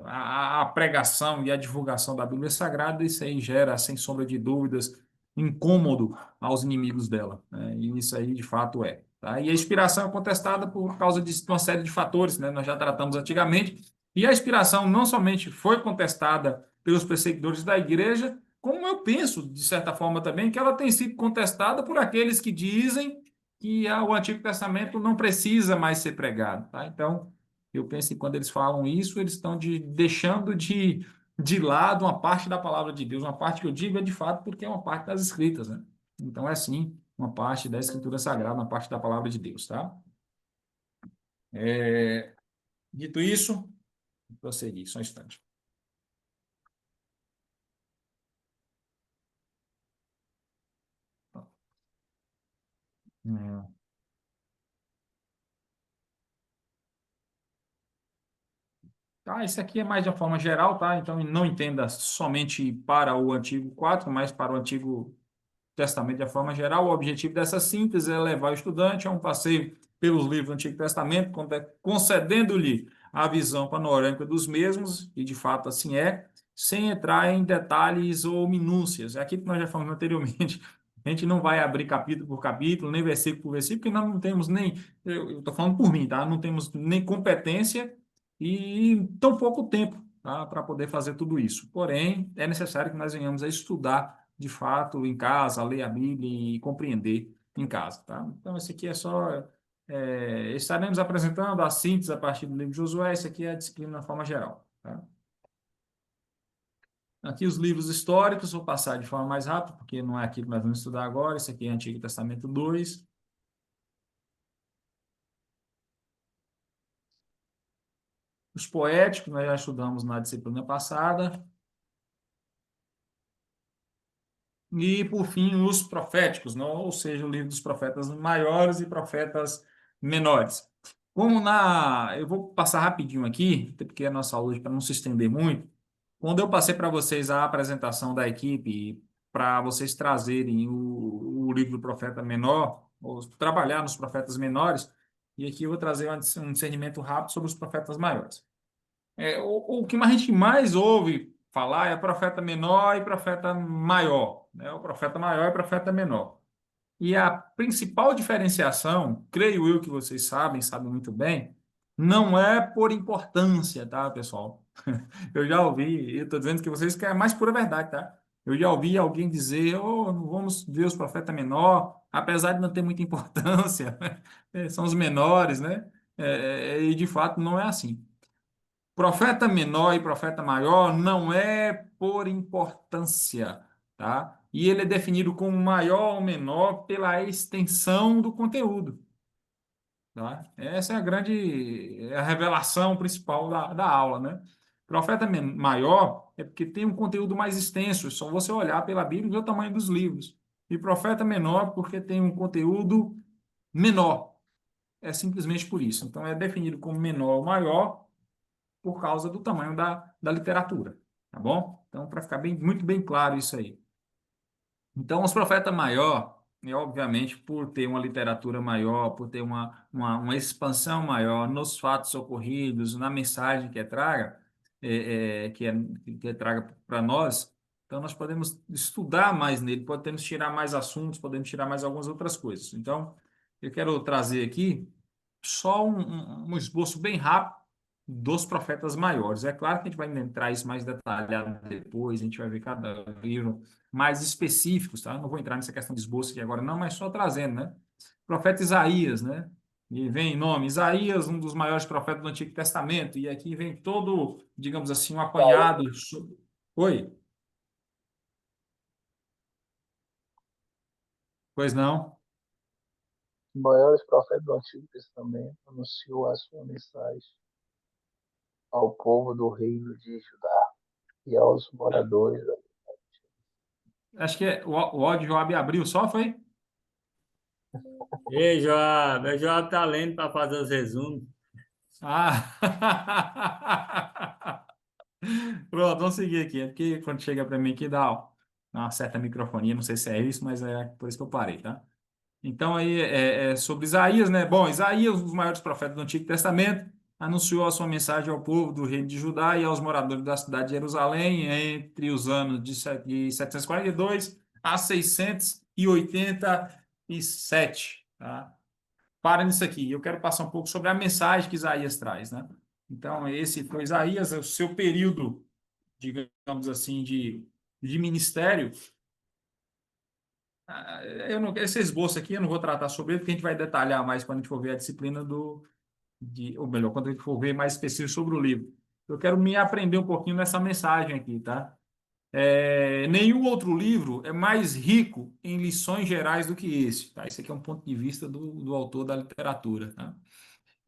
[SPEAKER 1] a pregação e a divulgação da Bíblia Sagrada, isso aí gera, sem sombra de dúvidas, incômodo aos inimigos dela. Né? E isso aí, de fato, é. Tá? E a inspiração é contestada por causa de uma série de fatores, né? Nós já tratamos antigamente, e a inspiração não somente foi contestada pelos perseguidores da igreja, como eu penso, de certa forma também, que ela tem sido contestada por aqueles que dizem que o Antigo Testamento não precisa mais ser pregado. Tá? Então, eu penso que quando eles falam isso, eles estão deixando de lado uma parte da palavra de Deus, uma parte que eu digo é de fato porque é uma parte das Escritas, né? Então, é sim uma parte da Escritura Sagrada, uma parte da palavra de Deus, tá? Dito isso, vou prosseguir, só um instante. Tá, isso aqui é mais de uma forma geral, tá? Então, não entenda somente para o Antigo 4, mas para o Antigo Testamento de forma geral. O objetivo dessa síntese é levar o estudante a um passeio pelos livros do Antigo Testamento, concedendo-lhe a visão panorâmica dos mesmos, e de fato assim é, sem entrar em detalhes ou minúcias. É aquilo que nós já falamos anteriormente. A gente não vai abrir capítulo por capítulo, nem versículo por versículo, porque nós não temos nem, eu estou falando por mim, tá? Não temos nem competência e tão pouco tempo tá, para poder fazer tudo isso. Porém, é necessário que nós venhamos a estudar de fato em casa, ler a Bíblia e compreender em casa, tá? Então, esse aqui é só. Estaremos apresentando a síntese a partir do livro de Josué. Esse aqui é a disciplina de forma geral, tá? Aqui os livros históricos, vou passar de forma mais rápida, porque não é aqui que nós vamos estudar agora. Esse aqui é Antigo Testamento 2. Os poéticos, nós já estudamos na disciplina passada. E, por fim, os proféticos, não? Ou seja, o livro dos profetas maiores e profetas menores. Eu vou passar rapidinho aqui, até porque a nossa aula, para não se estender muito, quando eu passei para vocês a apresentação da equipe, para vocês trazerem o livro do profeta menor, ou trabalhar nos profetas menores, e aqui eu vou trazer um discernimento rápido sobre os profetas maiores. O que a gente mais ouve falar é profeta menor e profeta maior, né? O profeta maior e profeta menor. E a principal diferenciação, creio eu que vocês sabem muito bem, não é por importância, tá, pessoal? Eu já ouvi, eu estou dizendo que vocês querem mais pura verdade, tá? Eu já ouvi alguém dizer, não vamos ver os profetas menor, apesar de não ter muita importância, são os menores, né? E de fato não é assim. Profeta menor e profeta maior não é por importância, tá? E ele é definido como maior ou menor pela extensão do conteúdo, tá? Essa é a revelação principal da aula, né? Profeta maior é porque tem um conteúdo mais extenso, é só você olhar pela Bíblia e ver o tamanho dos livros. E profeta menor porque tem um conteúdo menor. É simplesmente por isso. Então, é definido como menor ou maior por causa do tamanho da literatura, tá bom? Então, para ficar muito bem claro isso aí. Então, os profetas maior, obviamente, por ter uma literatura maior, por ter uma expansão maior nos fatos ocorridos, na mensagem que traga, que traga para nós, então nós podemos estudar mais nele, podemos tirar mais assuntos, podemos tirar mais algumas outras coisas. Então, eu quero trazer aqui só um esboço bem rápido dos profetas maiores. É claro que a gente vai entrar isso mais detalhado depois, a gente vai ver cada livro mais específicos, tá? Não vou entrar nessa questão de esboço aqui agora não, mas só trazendo, né? Profeta Isaías, né? E vem em nome Isaías, um dos maiores profetas do Antigo Testamento, e aqui vem todo, digamos assim, um apanhado. Oi? Pois não?
[SPEAKER 16] Os maiores profetas do Antigo Testamento anunciou a sua mensagem ao povo do reino de Judá e aos moradores da...
[SPEAKER 1] Acho que o ódio Joab abriu só, foi?
[SPEAKER 14] Ei, Joab, o Joab tá lendo para fazer os resumos.
[SPEAKER 1] Pronto, vamos seguir aqui. É porque quando chega para mim aqui dá uma certa microfonia, não sei se é isso, mas é por isso que eu parei, tá? Então, aí é sobre Isaías, né? Bom, Isaías, um dos maiores profetas do Antigo Testamento, anunciou a sua mensagem ao povo do reino de Judá e aos moradores da cidade de Jerusalém entre os anos de 742 a 687, tá? Para nisso aqui. Eu quero passar um pouco sobre a mensagem que Isaías traz, né? Então, esse foi Isaías, o seu período, digamos assim, de ministério. Esse esboço aqui eu não vou tratar sobre ele, porque a gente vai detalhar mais quando a gente for ver a disciplina ou melhor, quando a gente for ver mais específico sobre o livro. Eu quero me aprender um pouquinho nessa mensagem aqui, tá? Nenhum outro livro é mais rico em lições gerais do que esse, tá? Esse aqui é um ponto de vista do autor da literatura, tá?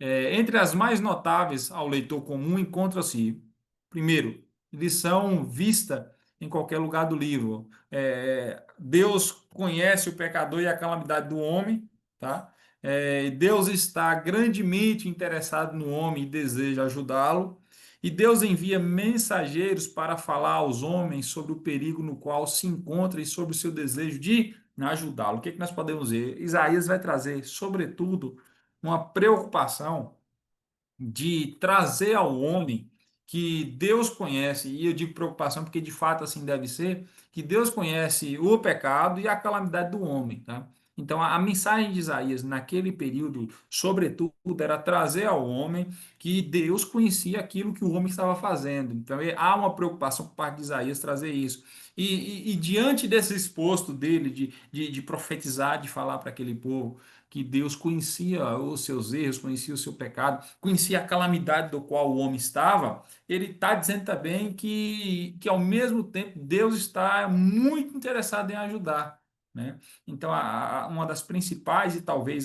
[SPEAKER 1] Entre as mais notáveis ao leitor comum encontra-se, primeiro, lição vista em qualquer lugar do livro. Deus conhece o pecador e a calamidade do homem, tá? Deus está grandemente interessado no homem e deseja ajudá-lo. E Deus envia mensageiros para falar aos homens sobre o perigo no qual se encontra e sobre o seu desejo de ajudá-lo. O que nós podemos ver? Isaías vai trazer, sobretudo, uma preocupação de trazer ao homem que Deus conhece, e eu digo preocupação porque de fato assim deve ser, que Deus conhece o pecado e a calamidade do homem, tá? Então, a mensagem de Isaías naquele período, sobretudo, era trazer ao homem que Deus conhecia aquilo que o homem estava fazendo. Então, há uma preocupação por parte de Isaías trazer isso. E diante desse exposto dele, de profetizar, de falar para aquele povo que Deus conhecia os seus erros, conhecia o seu pecado, conhecia a calamidade do qual o homem estava, ele está dizendo também que, ao mesmo tempo, Deus está muito interessado em ajudar, né? Então, uma das principais e talvez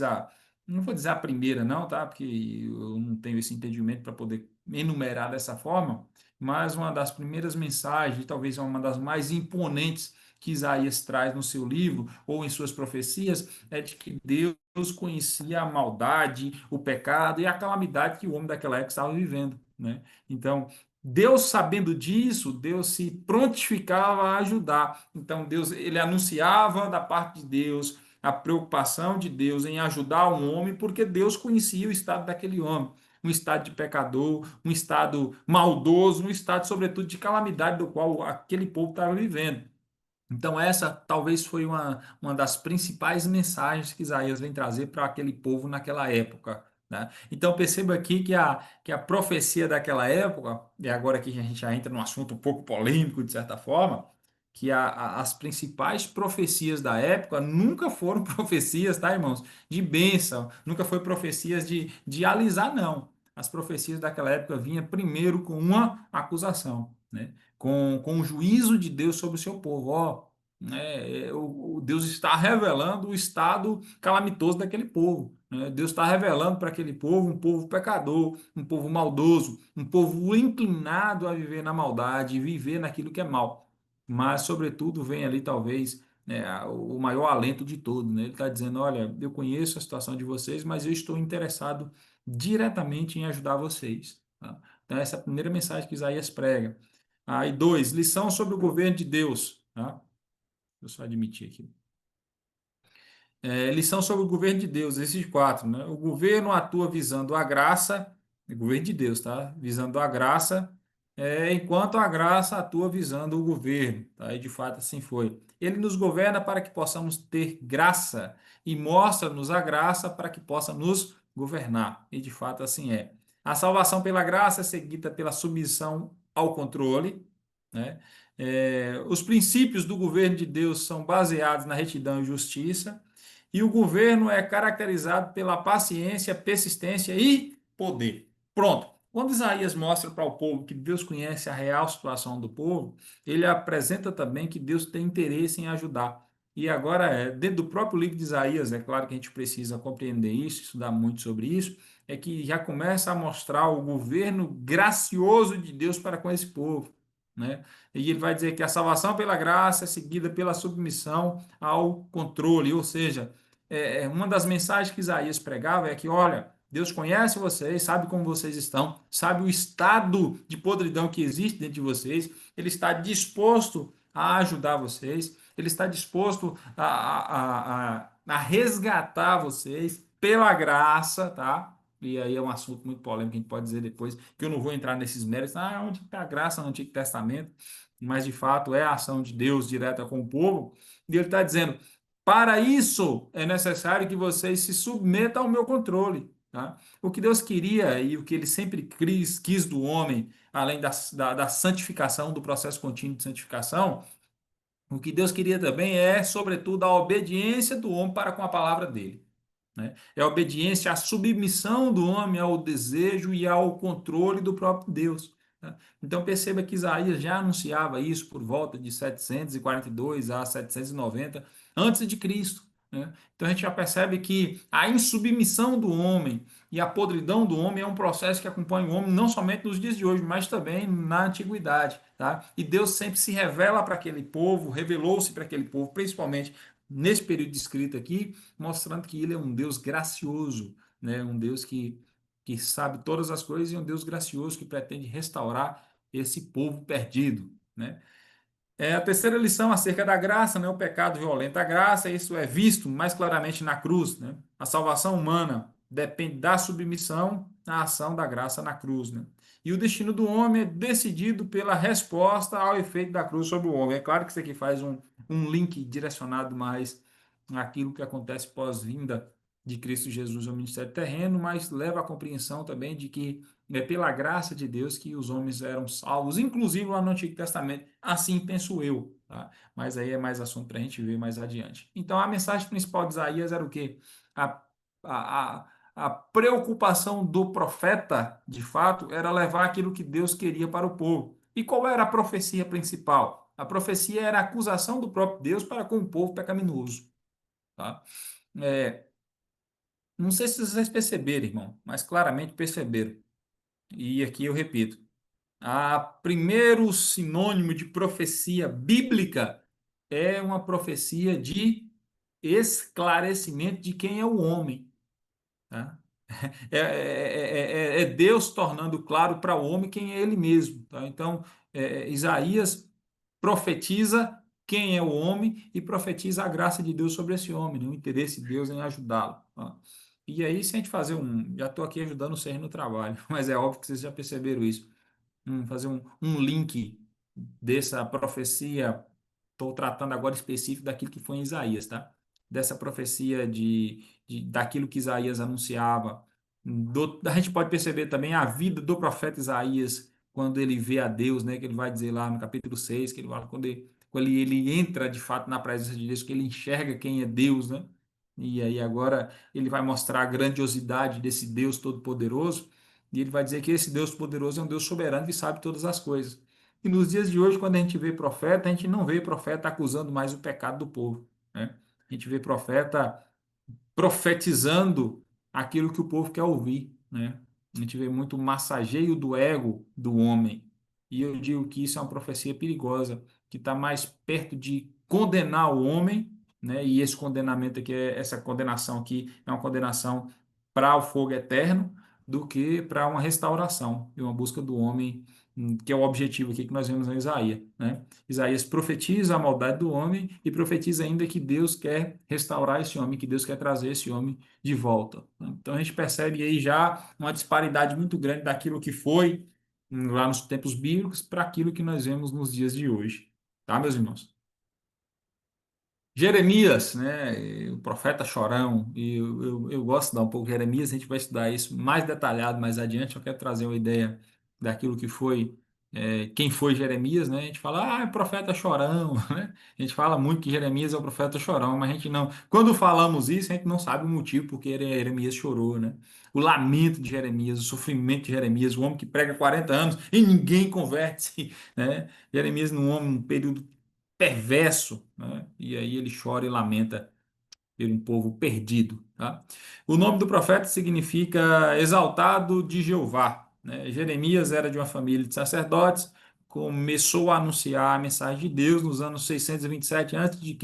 [SPEAKER 1] não vou dizer a primeira não, tá? Porque eu não tenho esse entendimento para poder enumerar dessa forma, mas uma das primeiras mensagens, talvez uma das mais imponentes que Isaías traz no seu livro ou em suas profecias, é de que Deus conhecia a maldade, o pecado e a calamidade que o homem daquela época estava vivendo, né? Então, Deus sabendo disso, Deus se prontificava a ajudar. Então, Deus, ele anunciava da parte de Deus a preocupação de Deus em ajudar um homem, porque Deus conhecia o estado daquele homem, um estado de pecador, um estado maldoso, um estado, sobretudo, de calamidade do qual aquele povo estava vivendo. Então, essa talvez foi uma das principais mensagens que Isaías vem trazer para aquele povo naquela época, né? Então, perceba aqui que a profecia daquela época, e agora aqui a gente já entra num assunto um pouco polêmico, de certa forma, que as principais profecias da época nunca foram profecias, tá, irmãos? De bênção, nunca foi profecias de alisar, não. As profecias daquela época vinham primeiro com uma acusação, né? Com o juízo de Deus sobre o seu povo. Ó, né, o Deus está revelando o estado calamitoso daquele povo, né? Deus está revelando para aquele povo um povo pecador, um povo maldoso, um povo inclinado a viver na maldade, viver naquilo que é mal. Mas, sobretudo, vem ali talvez, né, o maior alento de todo, né? Ele está dizendo: olha, eu conheço a situação de vocês, mas eu estou interessado diretamente em ajudar vocês, tá? Então, essa é a primeira mensagem que Isaías prega. Aí, 2, lição sobre o governo de Deus, tá? Deixa eu só admitir aqui. Lição sobre o governo de Deus, esses 4, né? O governo atua visando a graça, o governo de Deus, tá? Visando a graça, enquanto a graça atua visando o governo, tá? E de fato assim foi. Ele nos governa para que possamos ter graça e mostra-nos a graça para que possa nos governar. E de fato assim é. A salvação pela graça é seguida pela submissão ao controle, né? Os princípios do governo de Deus são baseados na retidão e justiça, e o governo é caracterizado pela paciência, persistência e poder. Pronto. Quando Isaías mostra para o povo que Deus conhece a real situação do povo, ele apresenta também que Deus tem interesse em ajudar. E agora, dentro do próprio livro de Isaías, é claro que a gente precisa compreender isso, estudar muito sobre isso, é que já começa a mostrar o governo gracioso de Deus para com esse povo, né? E ele vai dizer que a salvação pela graça é seguida pela submissão ao controle, ou seja, uma das mensagens que Isaías pregava é que, olha, Deus conhece vocês, sabe como vocês estão, sabe o estado de podridão que existe dentro de vocês, ele está disposto a ajudar vocês, ele está disposto a resgatar vocês pela graça, tá? E aí é um assunto muito polêmico que a gente pode dizer depois, que eu não vou entrar nesses méritos, onde está a graça no Antigo Testamento, mas de fato é a ação de Deus direta com o povo, e ele está dizendo: para isso é necessário que vocês se submetam ao meu controle, tá? O que Deus queria e o que ele sempre quis do homem, além da santificação, do processo contínuo de santificação, o que Deus queria também é, sobretudo, a obediência do homem para com a palavra dele, né? É a obediência, a submissão do homem ao desejo e ao controle do próprio Deus, tá? Então perceba que Isaías já anunciava isso por volta de 742 a 790 antes de Cristo, né? Então a gente já percebe que a insubmissão do homem e a podridão do homem é um processo que acompanha o homem não somente nos dias de hoje, mas também na antiguidade, tá? E Deus sempre se revela para aquele povo, revelou-se para aquele povo, principalmente nesse período descrito aqui, mostrando que ele é um Deus gracioso, né? Um Deus que sabe todas as coisas e um Deus gracioso que pretende restaurar esse povo perdido, né? A terceira lição acerca da graça, né? O pecado violenta a graça, isso é visto mais claramente na cruz, né? A salvação humana depende da submissão à ação da graça na cruz, né? E o destino do homem é decidido pela resposta ao efeito da cruz sobre o homem. É claro que isso aqui faz um link direcionado mais aquilo que acontece pós-vinda de Cristo Jesus ao ministério terreno, mas leva à compreensão também de que é pela graça de Deus que os homens eram salvos, inclusive lá no Antigo Testamento. Assim penso eu, tá? Mas aí é mais assunto para a gente ver mais adiante. Então, a mensagem principal de Isaías era o quê? A preocupação do profeta, de fato, era levar aquilo que Deus queria para o povo. E qual era a profecia principal? A profecia era a acusação do próprio Deus para com o povo pecaminoso. Tá? Não sei se vocês perceberam, irmão, mas claramente perceberam. E aqui eu repito. A primeiro sinônimo de profecia bíblica é uma profecia de esclarecimento de quem é o homem. Tá? É Deus tornando claro para o homem quem é ele mesmo. Tá? Então, Isaías profetiza quem é o homem e profetiza a graça de Deus sobre esse homem, né? O interesse de Deus em ajudá-lo. Tá? E aí, se a gente fazer já estou aqui ajudando vocês no trabalho, mas é óbvio que vocês já perceberam isso. Fazer um link dessa profecia, estou tratando agora específico daquilo que foi em Isaías, tá? Dessa profecia daquilo que Isaías anunciava. A gente pode perceber também a vida do profeta Isaías, quando ele vê a Deus, né? Que ele vai dizer lá no capítulo 6, que ele fala quando ele entra de fato na presença de Deus, que ele enxerga quem é Deus, né? E aí agora ele vai mostrar a grandiosidade desse Deus Todo-Poderoso, e ele vai dizer que esse Deus poderoso é um Deus soberano que sabe todas as coisas. E nos dias de hoje, quando a gente vê profeta, a gente não vê profeta acusando mais o pecado do povo, né? A gente vê profeta profetizando aquilo que o povo quer ouvir, né? A gente vê muito massageio do ego do homem. E eu digo que isso é uma profecia perigosa, que está mais perto de condenar o homem, né? E esse condenamento aqui, essa condenação aqui, é uma condenação para o fogo eterno, do que para uma restauração e uma busca do homem, que é o objetivo aqui que nós vemos em Isaías, né? Isaías profetiza a maldade do homem e profetiza ainda que Deus quer restaurar esse homem, que Deus quer trazer esse homem de volta. Então a gente percebe aí já uma disparidade muito grande daquilo que foi lá nos tempos bíblicos para aquilo que nós vemos nos dias de hoje. Tá, meus irmãos? Jeremias, né, o profeta chorão, e eu gosto de dar um pouco de Jeremias, a gente vai estudar isso mais detalhado mais adiante. Eu quero trazer uma ideia daquilo que foi, quem foi Jeremias, né? A gente fala, é profeta chorão, né? A gente fala muito que Jeremias é o profeta chorão, mas a gente não, quando falamos isso, a gente não sabe o motivo porque Jeremias chorou, né? O lamento de Jeremias, o sofrimento de Jeremias, o homem que prega 40 anos e ninguém converte, né? Jeremias num homem, um período perverso, né? E aí ele chora e lamenta por um povo perdido, tá? O nome do profeta significa exaltado de Jeová, né? Jeremias era de uma família de sacerdotes, começou a anunciar a mensagem de Deus nos anos 627 a.C.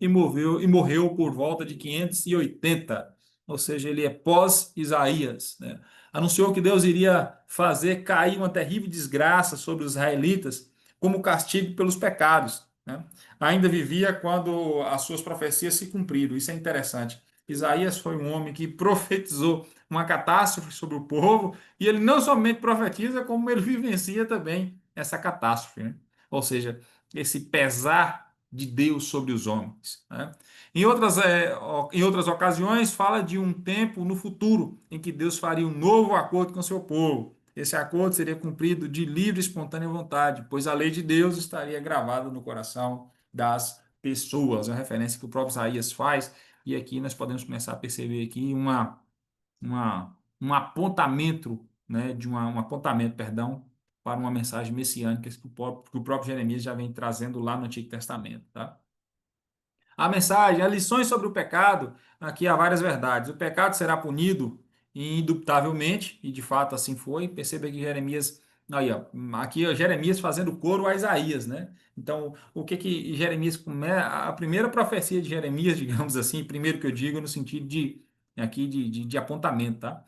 [SPEAKER 1] E morreu por volta de 580, ou seja, ele é pós-Isaías, né? Anunciou que Deus iria fazer cair uma terrível desgraça sobre os israelitas como castigo pelos pecados, né? Ainda vivia quando as suas profecias se cumpriram. Isso é interessante. Isaías foi um homem que profetizou uma catástrofe sobre o povo, e ele não somente profetiza, como ele vivencia também essa catástrofe, né? Ou seja, esse pesar de Deus sobre os homens, né? Em outras ocasiões, fala de um tempo no futuro em que Deus faria um novo acordo com seu povo. Esse acordo seria cumprido de livre e espontânea vontade, pois a lei de Deus estaria gravada no coração das pessoas. É uma referência que o próprio Isaías faz, e aqui nós podemos começar a perceber aqui um apontamento, né, um apontamento, perdão, para uma mensagem messiânica que o próprio Jeremias já vem trazendo lá no Antigo Testamento, tá? A mensagem, as lições sobre o pecado, aqui há várias verdades. O pecado será punido indubitavelmente, e de fato assim foi. Perceba que Jeremias, aí, ó, aqui ó, Jeremias fazendo coro a Isaías, né? Então, o que Jeremias, a primeira profecia de Jeremias, digamos assim, primeiro que eu digo no sentido de apontamento, tá?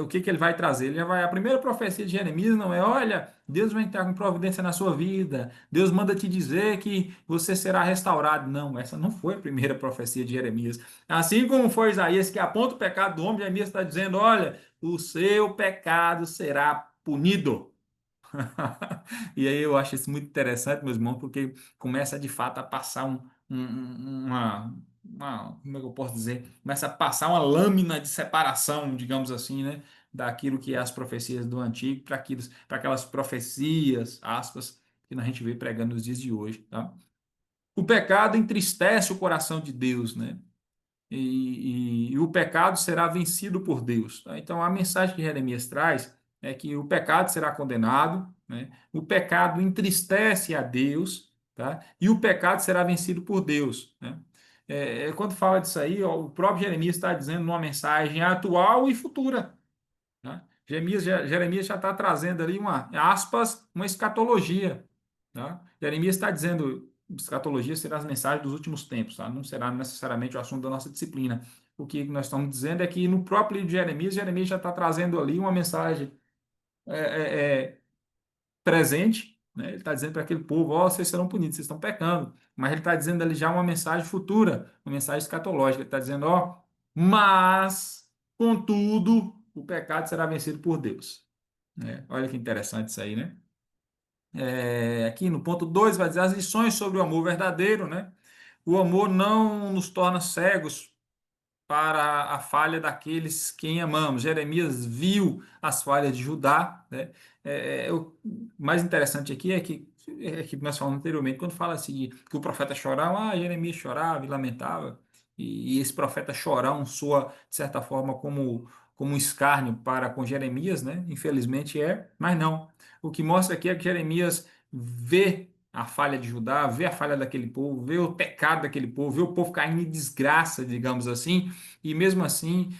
[SPEAKER 1] O que ele vai trazer? A primeira profecia de Jeremias não é, olha, Deus vai entrar com providência na sua vida, Deus manda te dizer que você será restaurado. Não, essa não foi a primeira profecia de Jeremias. Assim como foi Isaías, que aponta o pecado do homem, Jeremias está dizendo, olha, o seu pecado será punido. E aí eu acho isso muito interessante, meus irmãos, porque começa de fato a passar como é que eu posso dizer? Começa a passar uma lâmina de separação, digamos assim, né? Daquilo que é as profecias do antigo para aquelas profecias, aspas, que a gente vê pregando nos dias de hoje, tá? O pecado entristece o coração de Deus, né? E o pecado será vencido por Deus, tá? Então, a mensagem que Jeremias traz é que o pecado será condenado, né? O pecado entristece a Deus, tá? E o pecado será vencido por Deus, né? Quando fala disso aí, ó, o próprio Jeremias está dizendo uma mensagem atual e futura, né? Jeremias já está trazendo ali uma escatologia, tá? Jeremias está dizendo, escatologia será as mensagens dos últimos tempos, tá? Não será necessariamente o assunto da nossa disciplina. O que nós estamos dizendo é que no próprio livro de Jeremias já está trazendo ali uma mensagem é, é, é, presente, né? Ele está dizendo para aquele povo, ó, vocês serão punidos, vocês estão pecando. Mas ele está dizendo ali já uma mensagem futura, uma mensagem escatológica. Ele está dizendo, ó, mas, contudo, o pecado será vencido por Deus. Olha que interessante isso aí, né? Aqui no ponto 2 vai dizer as lições sobre o amor verdadeiro, né? O amor não nos torna cegos para a falha daqueles quem amamos. Jeremias viu as falhas de Judá, né? O mais interessante aqui é que nós falamos anteriormente, quando fala assim que o profeta chorava, Jeremias chorava e lamentava, e esse profeta chorão soa, de certa forma, como um escárnio para com Jeremias, né? Infelizmente mas não. O que mostra aqui é que Jeremias vê a falha de Judá, vê a falha daquele povo, vê o pecado daquele povo, vê o povo caindo em desgraça, digamos assim, e mesmo assim,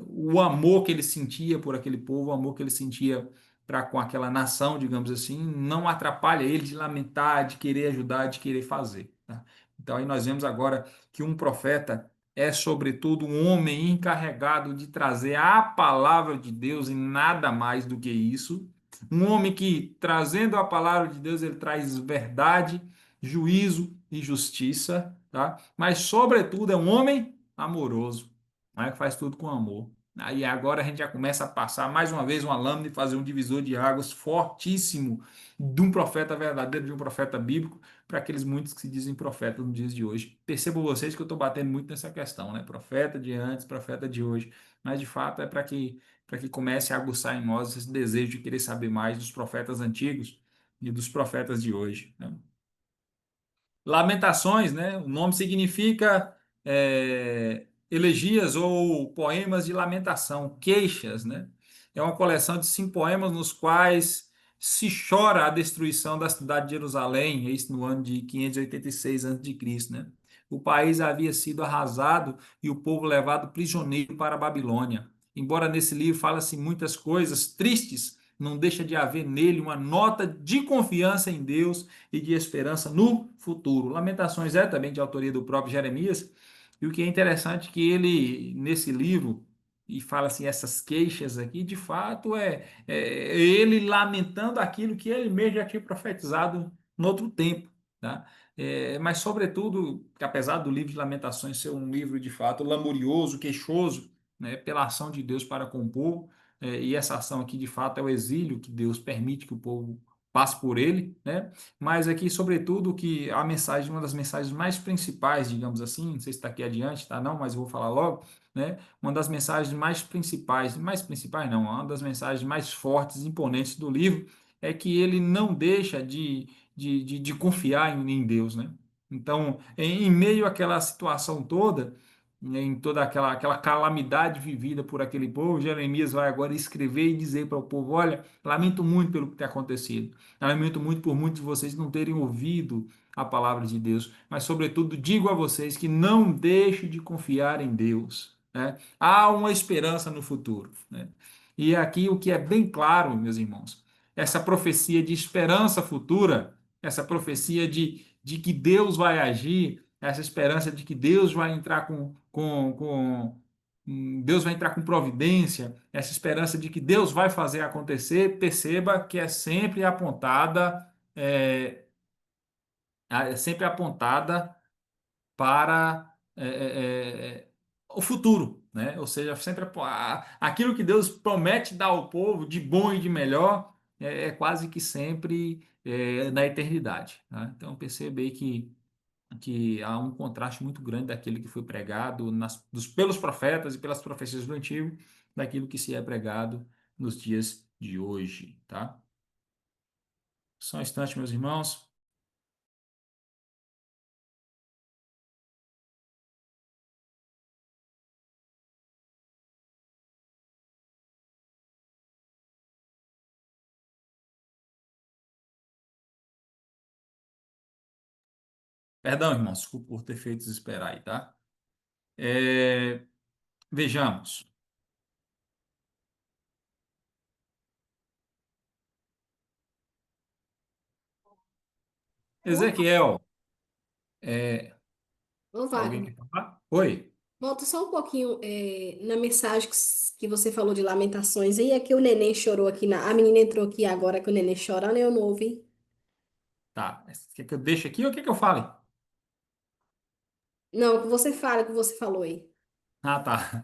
[SPEAKER 1] o amor que ele sentia por aquele povo, o amor que ele sentia para com aquela nação, digamos assim, não atrapalha ele de lamentar, de querer ajudar, de querer fazer, tá? Então aí nós vemos agora que um profeta é, sobretudo, um homem encarregado de trazer a palavra de Deus e nada mais do que isso. Um homem que, trazendo a palavra de Deus, ele traz verdade, juízo e justiça, tá? Mas, sobretudo, é um homem amoroso, né? Que faz tudo com amor. Aí agora a gente já começa a passar mais uma vez uma lâmina e fazer um divisor de águas fortíssimo de um profeta verdadeiro, de um profeta bíblico, para aqueles muitos que se dizem profetas nos dias de hoje. Percebam vocês que eu estou batendo muito nessa questão, né? Profeta de antes, profeta de hoje. Mas de fato é para que comece a aguçar em nós esse desejo de querer saber mais dos profetas antigos e dos profetas de hoje, né? Lamentações, né? O nome significa elegias ou poemas de lamentação, queixas, né? É uma coleção de 5 poemas nos quais se chora a destruição da cidade de Jerusalém, isso no ano de 586 a.C., né? O país havia sido arrasado e o povo levado prisioneiro para a Babilônia. Embora nesse livro fala-se muitas coisas tristes, não deixa de haver nele uma nota de confiança em Deus e de esperança no futuro. Lamentações é também de autoria do próprio Jeremias, e o que é interessante é que ele, nesse livro, e fala assim, essas queixas aqui, de fato, é ele lamentando aquilo que ele mesmo já tinha profetizado no outro tempo, tá? Mas, sobretudo, que apesar do livro de Lamentações ser um livro, de fato, lamurioso, queixoso, né, pela ação de Deus para com o povo, e essa ação aqui, de fato, é o exílio que Deus permite que o povo passe por ele, né? Mas aqui, sobretudo, que a mensagem, uma das mensagens mais principais, digamos assim, não sei se está aqui adiante, tá? Não, mas eu vou falar logo, né? Uma das mensagens mais principais não, uma das mensagens mais fortes, imponentes do livro é que ele não deixa de confiar em Deus, né? Então, em meio àquela situação toda, em toda aquela calamidade vivida por aquele povo, Jeremias vai agora escrever e dizer para o povo: olha, lamento muito pelo que tem acontecido, lamento muito por muitos de vocês não terem ouvido a palavra de Deus, mas, sobretudo, digo a vocês que não deixe de confiar em Deus, né? Há uma esperança no futuro, né? E aqui o que é bem claro, meus irmãos, essa profecia de esperança futura, essa profecia de que Deus vai agir, essa esperança de que Deus vai entrar Deus vai entrar com providência, essa esperança de que Deus vai fazer acontecer, perceba que é sempre apontada para o futuro, né? Ou seja, sempre aquilo que Deus promete dar ao povo de bom e de melhor quase que sempre na eternidade, tá? Então perceba aí que que há um contraste muito grande daquele que foi pregado pelos profetas e pelas profecias do Antigo, daquilo que se é pregado nos dias de hoje, tá? Só um instante, meus irmãos. Perdão, irmãos, desculpa por ter feito esperar aí, tá? Vejamos. Ezequiel,
[SPEAKER 8] Ô,
[SPEAKER 1] alguém
[SPEAKER 8] Wagner,
[SPEAKER 1] quer falar? Oi.
[SPEAKER 8] volta só um pouquinho na mensagem que você falou de lamentações. E é que o neném chorou aqui, a menina entrou aqui agora com o neném chorando e eu não ouvi.
[SPEAKER 1] Tá. Quer que eu deixe aqui ou quer que eu fale?
[SPEAKER 8] Não, que você fala, que você falou aí.
[SPEAKER 1] Ah, tá.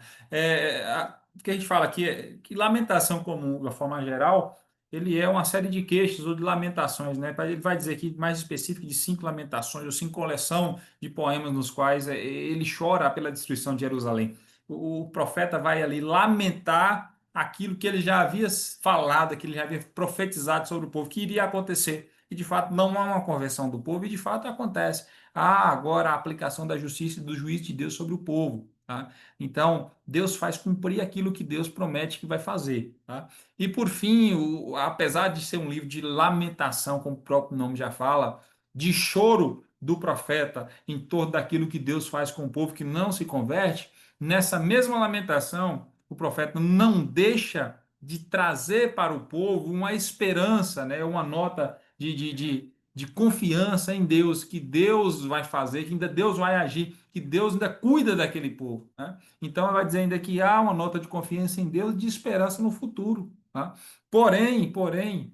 [SPEAKER 1] O que a gente fala aqui é que lamentação comum, de uma forma geral, ele é uma série de queixos ou de lamentações, né? Ele vai dizer aqui mais específico de 5 lamentações ou 5 coleção de poemas nos quais ele chora pela destruição de Jerusalém. O profeta vai ali lamentar aquilo que ele já havia falado, que ele já havia profetizado sobre o povo, que iria acontecer. E de fato não há uma conversão do povo, e de fato acontece. Há agora a aplicação da justiça e do juízo de Deus sobre o povo. Tá? Então, Deus faz cumprir aquilo que Deus promete que vai fazer. Tá? E por fim, apesar de ser um livro de lamentação, como o próprio nome já fala, de choro do profeta em torno daquilo que Deus faz com o povo que não se converte, nessa mesma lamentação, o profeta não deixa de trazer para o povo uma esperança, né? Uma nota de confiança em Deus, que Deus vai fazer, que ainda Deus vai agir, que Deus ainda cuida daquele povo. Né? Então, ela vai dizer ainda que há uma nota de confiança em Deus, de esperança no futuro. Tá? Porém,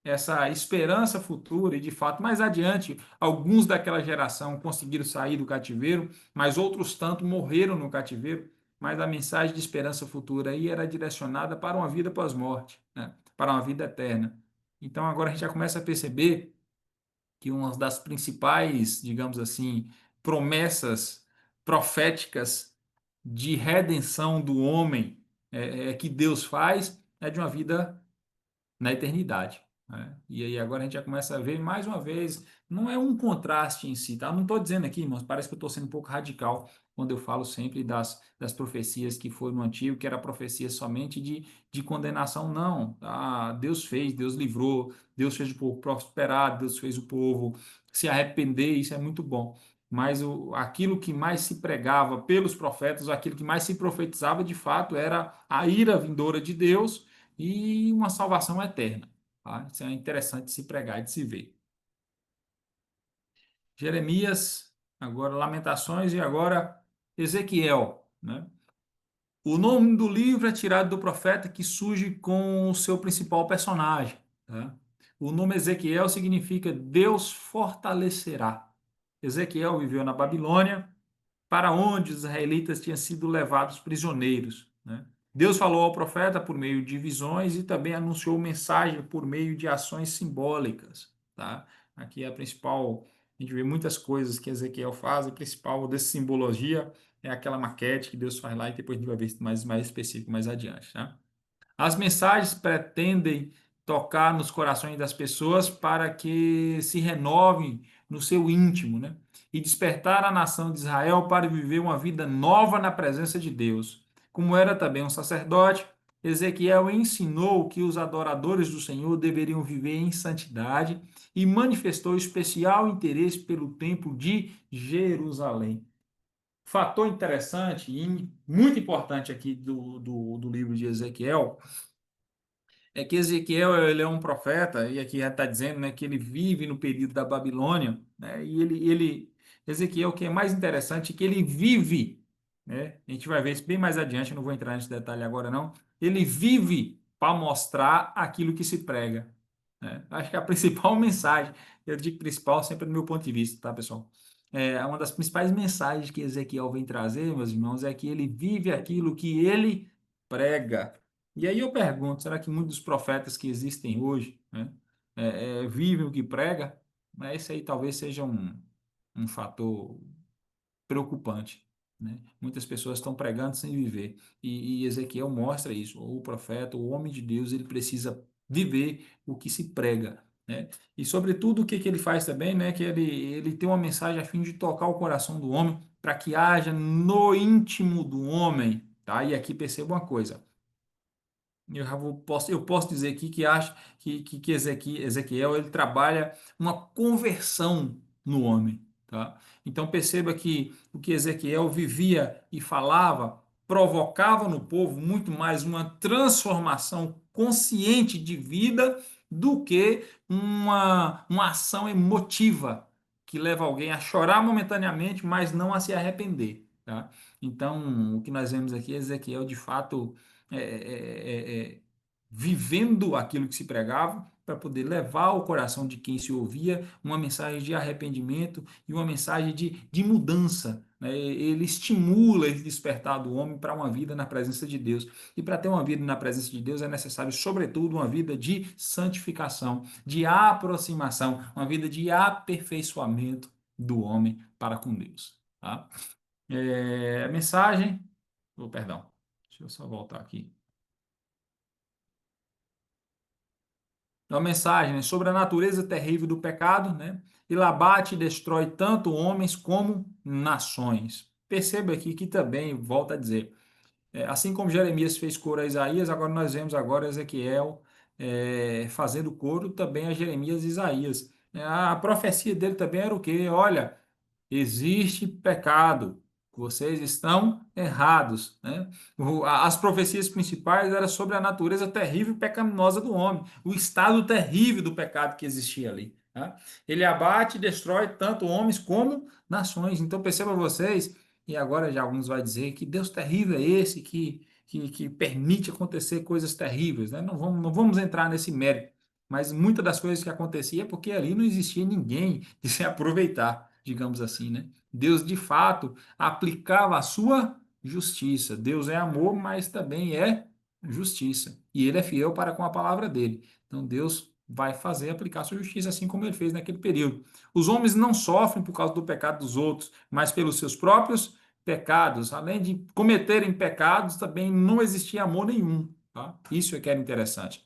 [SPEAKER 1] essa esperança futura, e de fato, mais adiante, alguns daquela geração conseguiram sair do cativeiro, mas outros tanto morreram no cativeiro, mas a mensagem de esperança futura aí era direcionada para uma vida pós-morte, né? Para uma vida eterna. Então, agora a gente já começa a perceber que uma das principais, digamos assim, promessas proféticas de redenção do homem que Deus faz é de uma vida na eternidade. Né? E aí agora a gente já começa a ver mais uma vez, não é um contraste em si, tá? Não estou dizendo aqui, irmãos, parece que eu estou sendo um pouco radical quando eu falo sempre das profecias que foram no Antigo, que era profecia somente de condenação, não. Tá? Deus fez, Deus livrou, Deus fez o povo prosperar, Deus fez o povo se arrepender, isso é muito bom. Mas aquilo que mais se pregava pelos profetas, aquilo que mais se profetizava de fato era a ira vindoura de Deus e uma salvação eterna. Tá? Isso é interessante de se pregar e de se ver. Jeremias, agora Lamentações e agora Ezequiel. Né? O nome do livro é tirado do profeta que surge com o seu principal personagem. Tá? O nome Ezequiel significa Deus fortalecerá. Ezequiel viveu na Babilônia, para onde os israelitas tinham sido levados prisioneiros. Né? Deus falou ao profeta por meio de visões e também anunciou mensagem por meio de ações simbólicas. Tá? Aqui é a principal, a gente vê muitas coisas que Ezequiel faz, a principal dessa simbologia é aquela maquete que Deus faz lá e depois a gente vai ver mais específico mais adiante. Tá? As mensagens pretendem tocar nos corações das pessoas para que se renovem no seu íntimo, né? E despertar a nação de Israel para viver uma vida nova na presença de Deus. Como era também um sacerdote, Ezequiel ensinou que os adoradores do Senhor deveriam viver em santidade e manifestou especial interesse pelo templo de Jerusalém. Fator interessante e muito importante aqui do livro de Ezequiel é que Ezequiel ele é um profeta, e aqui já está dizendo, né, que ele vive no período da Babilônia, né, e Ezequiel, o que é mais interessante, é que ele vive, né, a gente vai ver isso bem mais adiante, eu não vou entrar nesse detalhe agora não, ele vive para mostrar aquilo que se prega. Né? Acho que a principal mensagem, eu digo principal sempre do meu ponto de vista, tá, pessoal? Uma das principais mensagens que Ezequiel vem trazer, meus irmãos, é que ele vive aquilo que ele prega. E aí eu pergunto, será que muitos dos profetas que existem hoje, né, vivem o que prega? Esse aí talvez seja um fator preocupante, né? Muitas pessoas estão pregando sem viver. E Ezequiel mostra isso. O profeta, o homem de Deus, ele precisa viver o que se prega, né? E, sobretudo, o que ele faz também, né? Que ele tem uma mensagem a fim de tocar o coração do homem para que haja no íntimo do homem, tá? E aqui perceba uma coisa. Eu posso dizer aqui que acho que Ezequiel ele trabalha uma conversão no homem, tá? Então perceba que o que Ezequiel vivia e falava provocava no povo muito mais uma transformação consciente de vida do que uma ação emotiva que leva alguém a chorar momentaneamente, mas não a se arrepender, tá? Então, o que nós vemos aqui é Ezequiel de fato vivendo aquilo que se pregava para poder levar ao coração de quem se ouvia uma mensagem de arrependimento e uma mensagem de mudança, né? Ele estimula esse despertar do homem para uma vida na presença de Deus. E para ter uma vida na presença de Deus é necessário, sobretudo, uma vida de santificação, de aproximação, uma vida de aperfeiçoamento do homem para com Deus, tá? A mensagem, perdão, deixa eu só voltar aqui. Então, a mensagem, né, sobre a natureza terrível do pecado, né? Ele abate e destrói tanto homens como nações. Perceba aqui que também, volta a dizer, assim como Jeremias fez coro a Isaías, agora nós vemos agora Ezequiel fazendo coro também a Jeremias e Isaías. A profecia dele também era o quê? Olha, existe pecado, vocês estão errados, né? As profecias principais eram sobre a natureza terrível e pecaminosa do homem, o estado terrível do pecado que existia ali, tá? Ele abate e destrói tanto homens como nações. Então perceba vocês, e agora já alguns vai dizer que Deus terrível é esse que permite acontecer coisas terríveis, né? Não vamos entrar nesse mérito, mas muitas das coisas que acontecia é porque ali não existia ninguém de se aproveitar, digamos assim, né? Deus, de fato, aplicava a sua justiça. Deus é amor, mas também é justiça. E ele é fiel para com a palavra dele. Então, Deus vai fazer aplicar a sua justiça, assim como ele fez naquele período. Os homens não sofrem por causa do pecado dos outros, mas pelos seus próprios pecados. Além de cometerem pecados, também não existia amor nenhum, tá? Isso é que era interessante.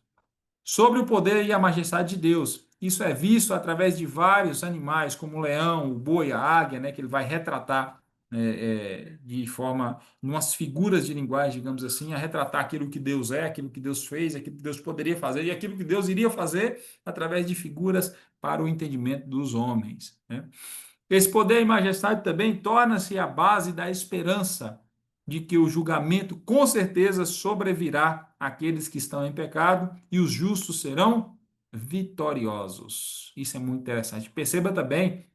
[SPEAKER 1] Sobre o poder e a majestade de Deus. Isso é visto através de vários animais, como o leão, o boi, a águia, né, que ele vai retratar de forma, umas figuras de linguagem, digamos assim, a retratar aquilo que Deus é, aquilo que Deus fez, aquilo que Deus poderia fazer e aquilo que Deus iria fazer através de figuras para o entendimento dos homens, né? Esse poder e majestade também torna-se a base da esperança de que o julgamento com certeza sobrevirá àqueles que estão em pecado e os justos serão vitoriosos. Isso é muito interessante. Perceba também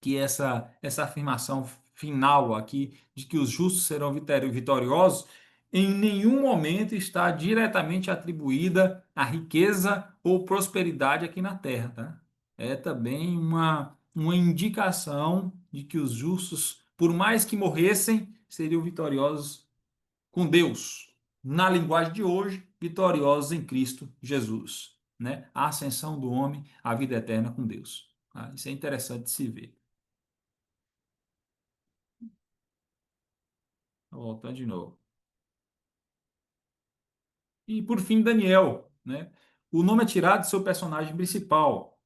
[SPEAKER 1] que essa afirmação final aqui de que os justos serão vitoriosos em nenhum momento está diretamente atribuída à riqueza ou prosperidade aqui na terra, tá? É também uma indicação de que os justos, por mais que morressem, seriam vitoriosos com Deus. Na linguagem de hoje, vitoriosos em Cristo Jesus, né? A ascensão do homem à vida eterna com Deus. Tá? Isso é interessante de se ver. Voltando de novo. E por fim, Daniel, né? O nome é tirado do seu personagem principal,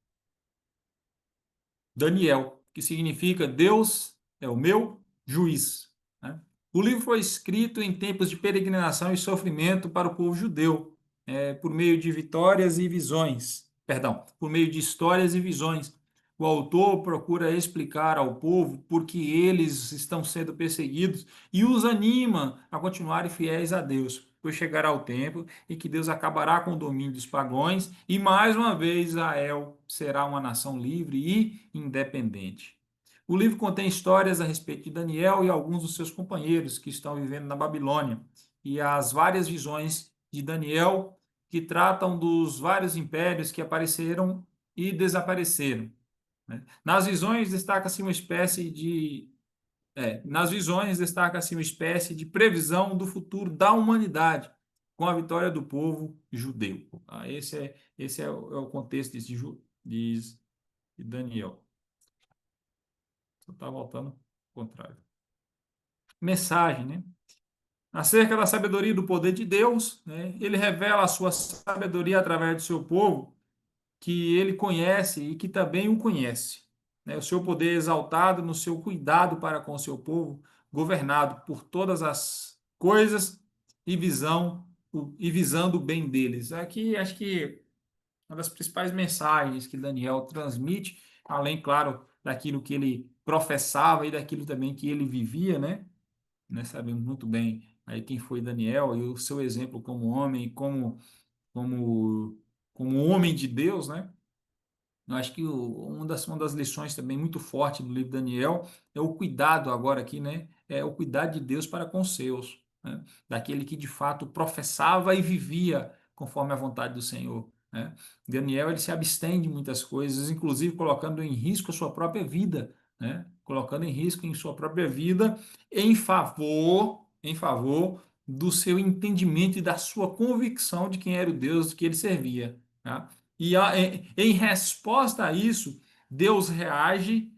[SPEAKER 1] Daniel, que significa Deus é o meu juiz, né? O livro foi escrito em tempos de peregrinação e sofrimento para o povo judeu, por meio de vitórias e visões, perdão, por meio de histórias e visões. O autor procura explicar ao povo por que eles estão sendo perseguidos e os anima a continuarem fiéis a Deus, pois chegará o tempo em que Deus acabará com o domínio dos pagãos e mais uma vez Israel será uma nação livre e independente. O livro contém histórias a respeito de Daniel e alguns dos seus companheiros que estão vivendo na Babilônia e as várias visões de Daniel que tratam dos vários impérios que apareceram e desapareceram, né? Nas visões destaca-se uma espécie de previsão do futuro da humanidade com a vitória do povo judeu. Tá? Esse é o contexto de Daniel. Só está voltando ao contrário. Mensagem, né? Acerca da sabedoria e do poder de Deus, né? Ele revela a sua sabedoria através do seu povo, que ele conhece e que também o conhece, né? O seu poder exaltado no seu cuidado para com o seu povo, governado por todas as coisas e visando o bem deles. Aqui acho que uma das principais mensagens que Daniel transmite, além, claro, daquilo que ele professava e daquilo também que ele vivia, né? Sabemos muito bem aí quem foi Daniel e o seu exemplo como homem, como, como homem de Deus, né? Eu acho que uma das lições também muito forte do livro de Daniel é o cuidado agora aqui, né? É o cuidado de Deus para com os seus, né? Daquele que de fato professava e vivia conforme a vontade do Senhor, né? Daniel ele se abstém de muitas coisas, inclusive colocando em risco a sua própria vida, né? Colocando em risco em sua própria vida em favor do seu entendimento e da sua convicção de quem era o Deus que ele servia, tá? E em resposta a isso, Deus reage,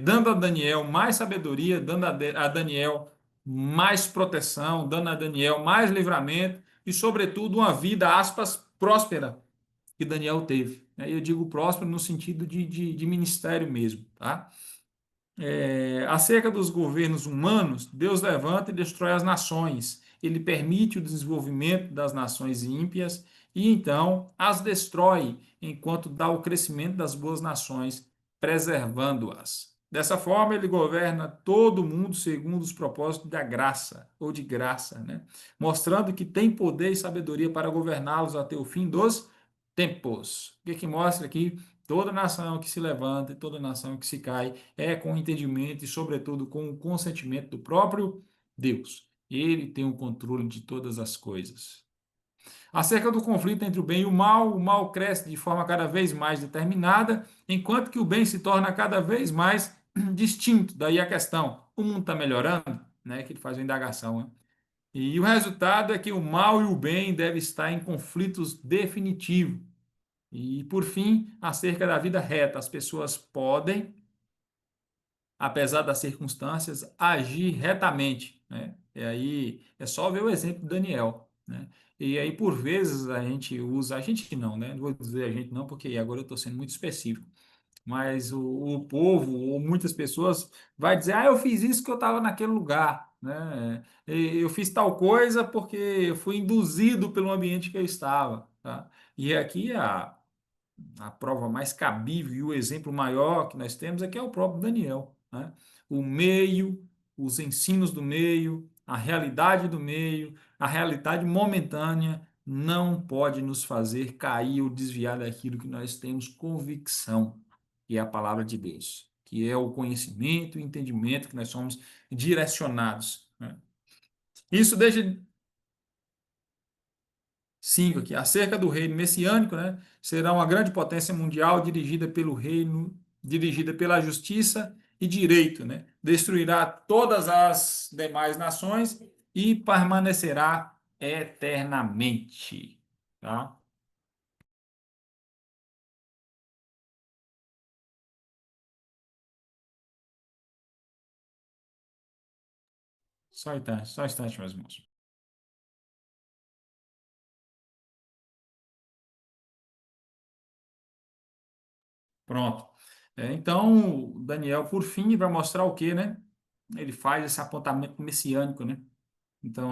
[SPEAKER 1] dando a Daniel mais sabedoria, dando a Daniel mais proteção, dando a Daniel mais livramento e, sobretudo, uma vida, aspas, próspera que Daniel teve, né? Eu digo próspero no sentido de ministério mesmo, tá? Acerca dos governos humanos, Deus levanta e destrói as nações. Ele permite o desenvolvimento das nações ímpias e então as destrói, enquanto dá o crescimento das boas nações, preservando-as. Dessa forma, ele governa todo mundo segundo os propósitos da graça, ou de graça, né? Mostrando que tem poder e sabedoria para governá-los até o fim dos tempos. O que mostra aqui? Toda nação que se levanta e toda nação que se cai é com entendimento e, sobretudo, com o consentimento do próprio Deus. Ele tem o controle de todas as coisas. Acerca do conflito entre o mal cresce de forma cada vez mais determinada, enquanto que o bem se torna cada vez mais distinto. Daí a questão: o mundo está melhorando? Né? Que ele faz uma indagação. Né? E o resultado é que o mal e o bem devem estar em conflitos definitivos. E, por fim, acerca da vida reta, as pessoas podem, apesar das circunstâncias, agir retamente, né? E aí é só ver o exemplo de Daniel, né? E aí, por vezes, a gente não, né? Não vou dizer a gente não, porque agora eu estou sendo muito específico, mas o povo, ou muitas pessoas, vai dizer, eu fiz isso porque eu estava naquele lugar, né? Eu fiz tal coisa porque eu fui induzido pelo ambiente que eu estava, tá? E aqui a prova mais cabível e o exemplo maior que nós temos é que é o próprio Daniel, né? O meio, os ensinos do meio, a realidade do meio, a realidade momentânea não pode nos fazer cair ou desviar daquilo que nós temos convicção, que é a palavra de Deus, que é o conhecimento e entendimento que nós somos direcionados, né? Isso deixa 5 aqui, acerca do reino messiânico, né? Será uma grande potência mundial dirigida pelo reino, dirigida pela justiça e direito, né? Destruirá todas as demais nações e permanecerá eternamente, tá? Só um instante, meus irmãos. Pronto. Então, Daniel, por fim, vai mostrar o quê, né? Ele faz esse apontamento messiânico, né? Então,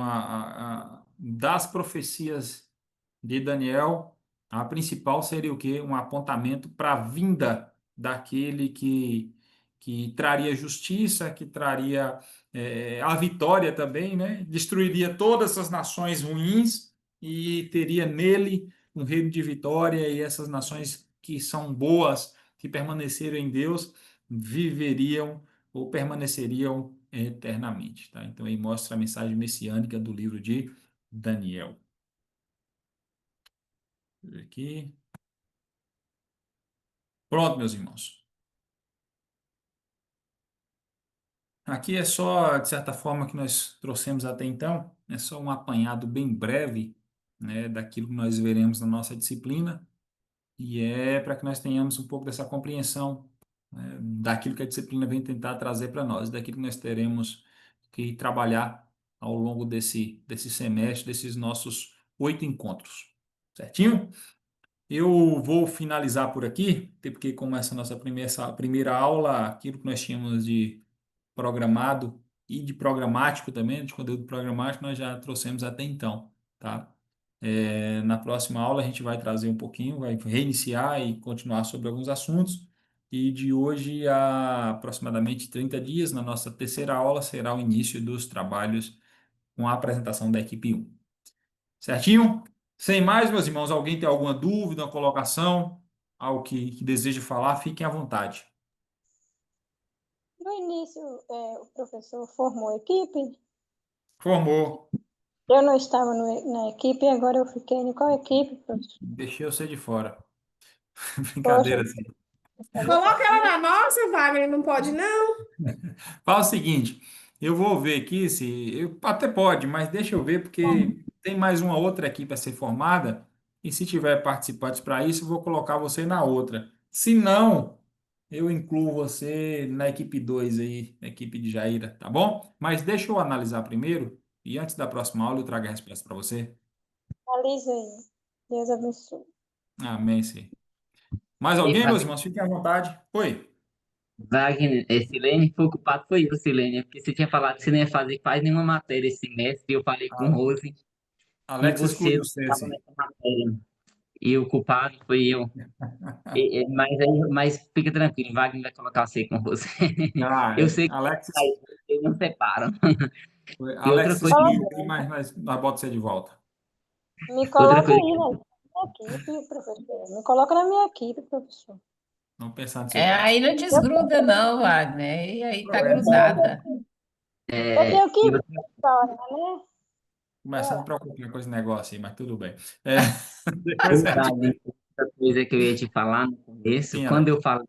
[SPEAKER 1] das profecias de Daniel, a principal seria o quê? Um apontamento para a vinda daquele que traria justiça, que traria a vitória também, né? Destruiria todas essas nações ruins e teria nele um reino de vitória, e essas nações que são boas, que permaneceram em Deus, viveriam ou permaneceriam eternamente, tá? Então, aí mostra a mensagem messiânica do livro de Daniel. Aqui. Pronto, meus irmãos. Aqui é só, de certa forma, que nós trouxemos até então, é só um apanhado bem breve, né, daquilo que nós veremos na nossa disciplina, e é para que nós tenhamos um pouco dessa compreensão né, daquilo que a disciplina vem tentar trazer para nós, daquilo que nós teremos que trabalhar ao longo desse semestre, desses nossos 8 encontros. Certinho? Eu vou finalizar por aqui, até porque como essa nossa primeira aula, aquilo que nós tínhamos de programado e de programático também, de conteúdo programático, nós já trouxemos até então, tá? Na próxima aula a gente vai trazer um pouquinho, vai reiniciar e continuar sobre alguns assuntos. E de hoje a aproximadamente 30 dias, na nossa terceira aula, será o início dos trabalhos com a apresentação da equipe 1. Certinho? Sem mais, meus irmãos, alguém tem alguma dúvida, uma colocação, algo que deseja falar, fiquem à vontade.
[SPEAKER 15] No início, o professor formou a equipe.
[SPEAKER 1] Formou.
[SPEAKER 15] Eu não estava na equipe, agora eu fiquei em qual equipe, professor?
[SPEAKER 1] Deixei você de fora.
[SPEAKER 15] Poxa,
[SPEAKER 1] Brincadeira, assim.
[SPEAKER 8] Coloca ela na nossa, Wagner, não pode não?
[SPEAKER 1] Fala o seguinte, eu vou ver aqui se... até pode, mas deixa eu ver, porque tem mais uma outra equipe a ser formada, e se tiver participantes para isso, eu vou colocar você na outra. Se não, eu incluo você na equipe 2 aí, na equipe de Jaira, tá bom? Mas deixa eu analisar primeiro, e antes da próxima aula eu trago a resposta para você.
[SPEAKER 15] analisa aí. Deus abençoe.
[SPEAKER 1] Amém, sim. Mais
[SPEAKER 6] E
[SPEAKER 1] alguém, meus
[SPEAKER 6] Wagner,
[SPEAKER 1] irmãos? Fiquem à vontade. Oi.
[SPEAKER 6] Silene, foi ocupado foi eu, Silene, porque você tinha falado que você não ia fazer quase nenhuma matéria esse semestre, e eu falei com
[SPEAKER 1] A-
[SPEAKER 6] Rose, e
[SPEAKER 1] Alex
[SPEAKER 6] você
[SPEAKER 1] excluiu
[SPEAKER 6] não
[SPEAKER 1] você,
[SPEAKER 6] estava
[SPEAKER 1] assim.
[SPEAKER 6] nessa matéria, e o culpado foi eu. Mas fica tranquilo, Wagner vai colocar você com Rose. Eu sei que
[SPEAKER 1] Alex,
[SPEAKER 6] vocês não separam. E outra
[SPEAKER 1] Alex
[SPEAKER 6] coisa,
[SPEAKER 1] excluiu aí, mas nós botamos você de volta.
[SPEAKER 15] Me
[SPEAKER 6] outra
[SPEAKER 15] coloca
[SPEAKER 6] coisa,
[SPEAKER 15] aí na minha equipe, professor. Me coloca na minha equipe, professor.
[SPEAKER 1] Vamos pensar no seu
[SPEAKER 5] Aí
[SPEAKER 1] caso.
[SPEAKER 5] não desgruda, não, Wagner. E aí tá
[SPEAKER 15] Eu
[SPEAKER 5] grudada.
[SPEAKER 15] tenho que ir embora, né?
[SPEAKER 1] Começando a preocupar com esse negócio aí, mas tudo bem. Depois a gente vê.
[SPEAKER 6] outra coisa que eu ia te falar no começo,
[SPEAKER 1] Sim,
[SPEAKER 6] quando
[SPEAKER 1] Alex.
[SPEAKER 6] eu falei,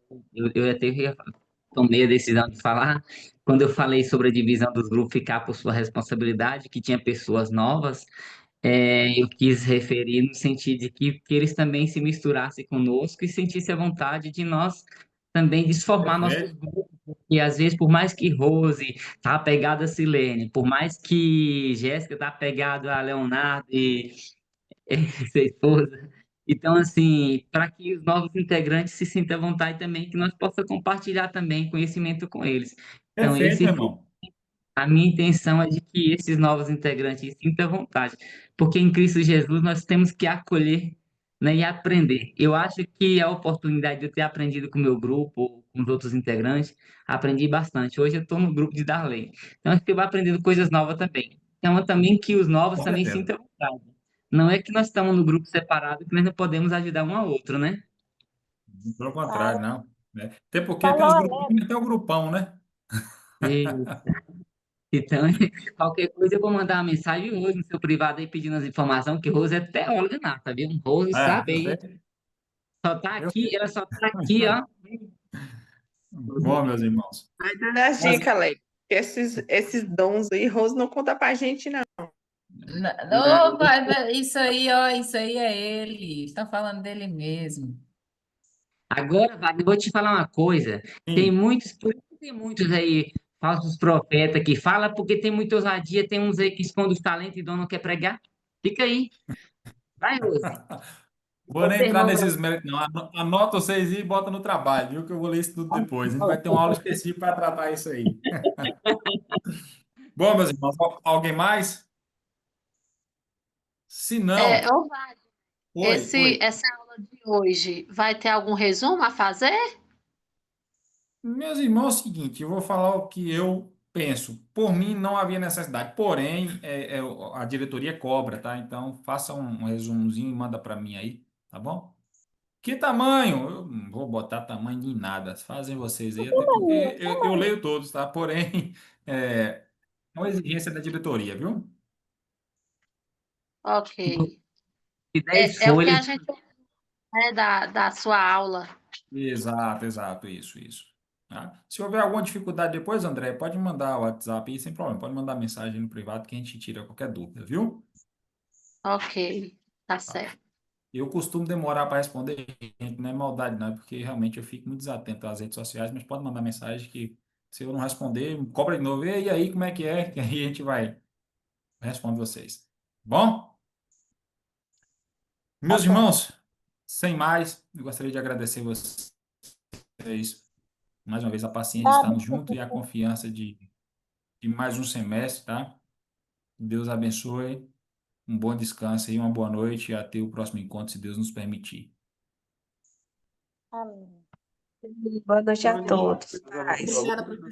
[SPEAKER 6] eu até tomei a decisão de falar, quando eu falei sobre a divisão dos grupos ficar por sua responsabilidade, que tinha pessoas novas, eu quis referir no sentido de que eles também se misturassem conosco e sentissem a vontade de nós também desformar nossos
[SPEAKER 1] Perfeito.
[SPEAKER 6] grupos. E às vezes, por mais que Rose tá apegada a Silene, por mais que Jéssica tá apegada a Leonardo e sua esposa. Então, assim, para que os novos integrantes se sintam à vontade também, que nós possamos compartilhar também conhecimento com eles. Então,
[SPEAKER 1] Perfeito, meu irmão.
[SPEAKER 6] a minha intenção é de que esses novos integrantes se sintam à vontade, porque em Cristo Jesus nós temos que acolher, né, e aprender. Eu acho que a oportunidade de eu ter aprendido com o meu grupo, com os outros integrantes, aprendi bastante. Hoje eu estou no grupo de Darley. Então, acho que eu vou aprendendo coisas novas também. Então, também que os novos
[SPEAKER 1] Com
[SPEAKER 6] também
[SPEAKER 1] certeza.
[SPEAKER 6] sintam à vontade. Não é que nós estamos no grupo separado que nós não podemos ajudar um ao outro, né?
[SPEAKER 1] Pelo contrário, não. Né? Até porque tem
[SPEAKER 15] Falou,
[SPEAKER 1] os
[SPEAKER 15] Alex.
[SPEAKER 1] grupinhos, tem o grupão, né?
[SPEAKER 6] E, então, qualquer coisa eu vou mandar uma mensagem hoje no seu privado aí pedindo as informações, que Rose é teóloga nata, viu? Rose sabe
[SPEAKER 1] Eu
[SPEAKER 6] aí.
[SPEAKER 1] sei.
[SPEAKER 6] Só tá
[SPEAKER 1] Eu
[SPEAKER 6] aqui,
[SPEAKER 1] sei.
[SPEAKER 6] ela só tá aqui, ó.
[SPEAKER 1] Bom, meus irmãos.
[SPEAKER 7] Vai dando as
[SPEAKER 1] Mas,
[SPEAKER 7] dicas, Alex. Esses dons aí, Rose não conta pra gente, não.
[SPEAKER 5] Não, isso aí, ó, isso aí é ele. Está falando dele mesmo.
[SPEAKER 6] Agora, Wagner, eu vou te falar uma coisa. Tem
[SPEAKER 1] sim.
[SPEAKER 6] muitos, por isso que tem muitos aí, falsos profetas que falam, porque tem muita ousadia, tem uns aí que escondem os talentos e dono não quer pregar. Fica aí. Vai, Rose.
[SPEAKER 1] Vou
[SPEAKER 6] Ô,
[SPEAKER 1] nem entrar
[SPEAKER 6] sermão
[SPEAKER 1] nesses méritos, não. Anota vocês e bota no trabalho, viu? Que eu vou ler isso tudo depois. A gente vai ter uma aula específica para tratar isso aí. Bom, meus irmãos, alguém mais? Se não,
[SPEAKER 3] Ô, Wagner,
[SPEAKER 1] oi.
[SPEAKER 3] essa aula de hoje vai ter algum resumo a fazer?
[SPEAKER 1] Meus irmãos, é o seguinte, eu vou falar o que eu penso. Por mim, não havia necessidade. Porém, a diretoria cobra, tá? Então, faça um resumozinho e manda para mim aí, tá bom? Que tamanho? Eu não vou botar tamanho de nada. Fazem vocês aí, até porque eu leio todos, tá? Porém, é uma exigência da diretoria, viu?
[SPEAKER 3] Ok.
[SPEAKER 6] de 10
[SPEAKER 3] É o que a
[SPEAKER 6] folhas.
[SPEAKER 3] gente da sua aula.
[SPEAKER 1] Exato, isso. Tá? Se houver alguma dificuldade depois, André, pode mandar o WhatsApp aí sem problema. Pode mandar mensagem no privado que a gente tira qualquer dúvida, viu?
[SPEAKER 3] Ok, tá certo.
[SPEAKER 1] Eu costumo demorar para responder, gente, não é maldade, não, é porque realmente eu fico muito desatento às redes sociais, mas pode mandar mensagem que se eu não responder, cobra de novo. E aí, como é que é? Que aí a gente vai responder vocês. Bom? Meus irmãos, sem mais, eu gostaria de agradecer vocês mais uma vez a paciência de
[SPEAKER 15] Nada,
[SPEAKER 1] estarmos juntos e a confiança de mais um semestre, tá? Deus abençoe, um bom descanso e uma boa noite e até o próximo encontro, se Deus nos permitir.
[SPEAKER 15] amém.
[SPEAKER 2] Boa noite a todos. Paz.
[SPEAKER 8] Obrigada, professor.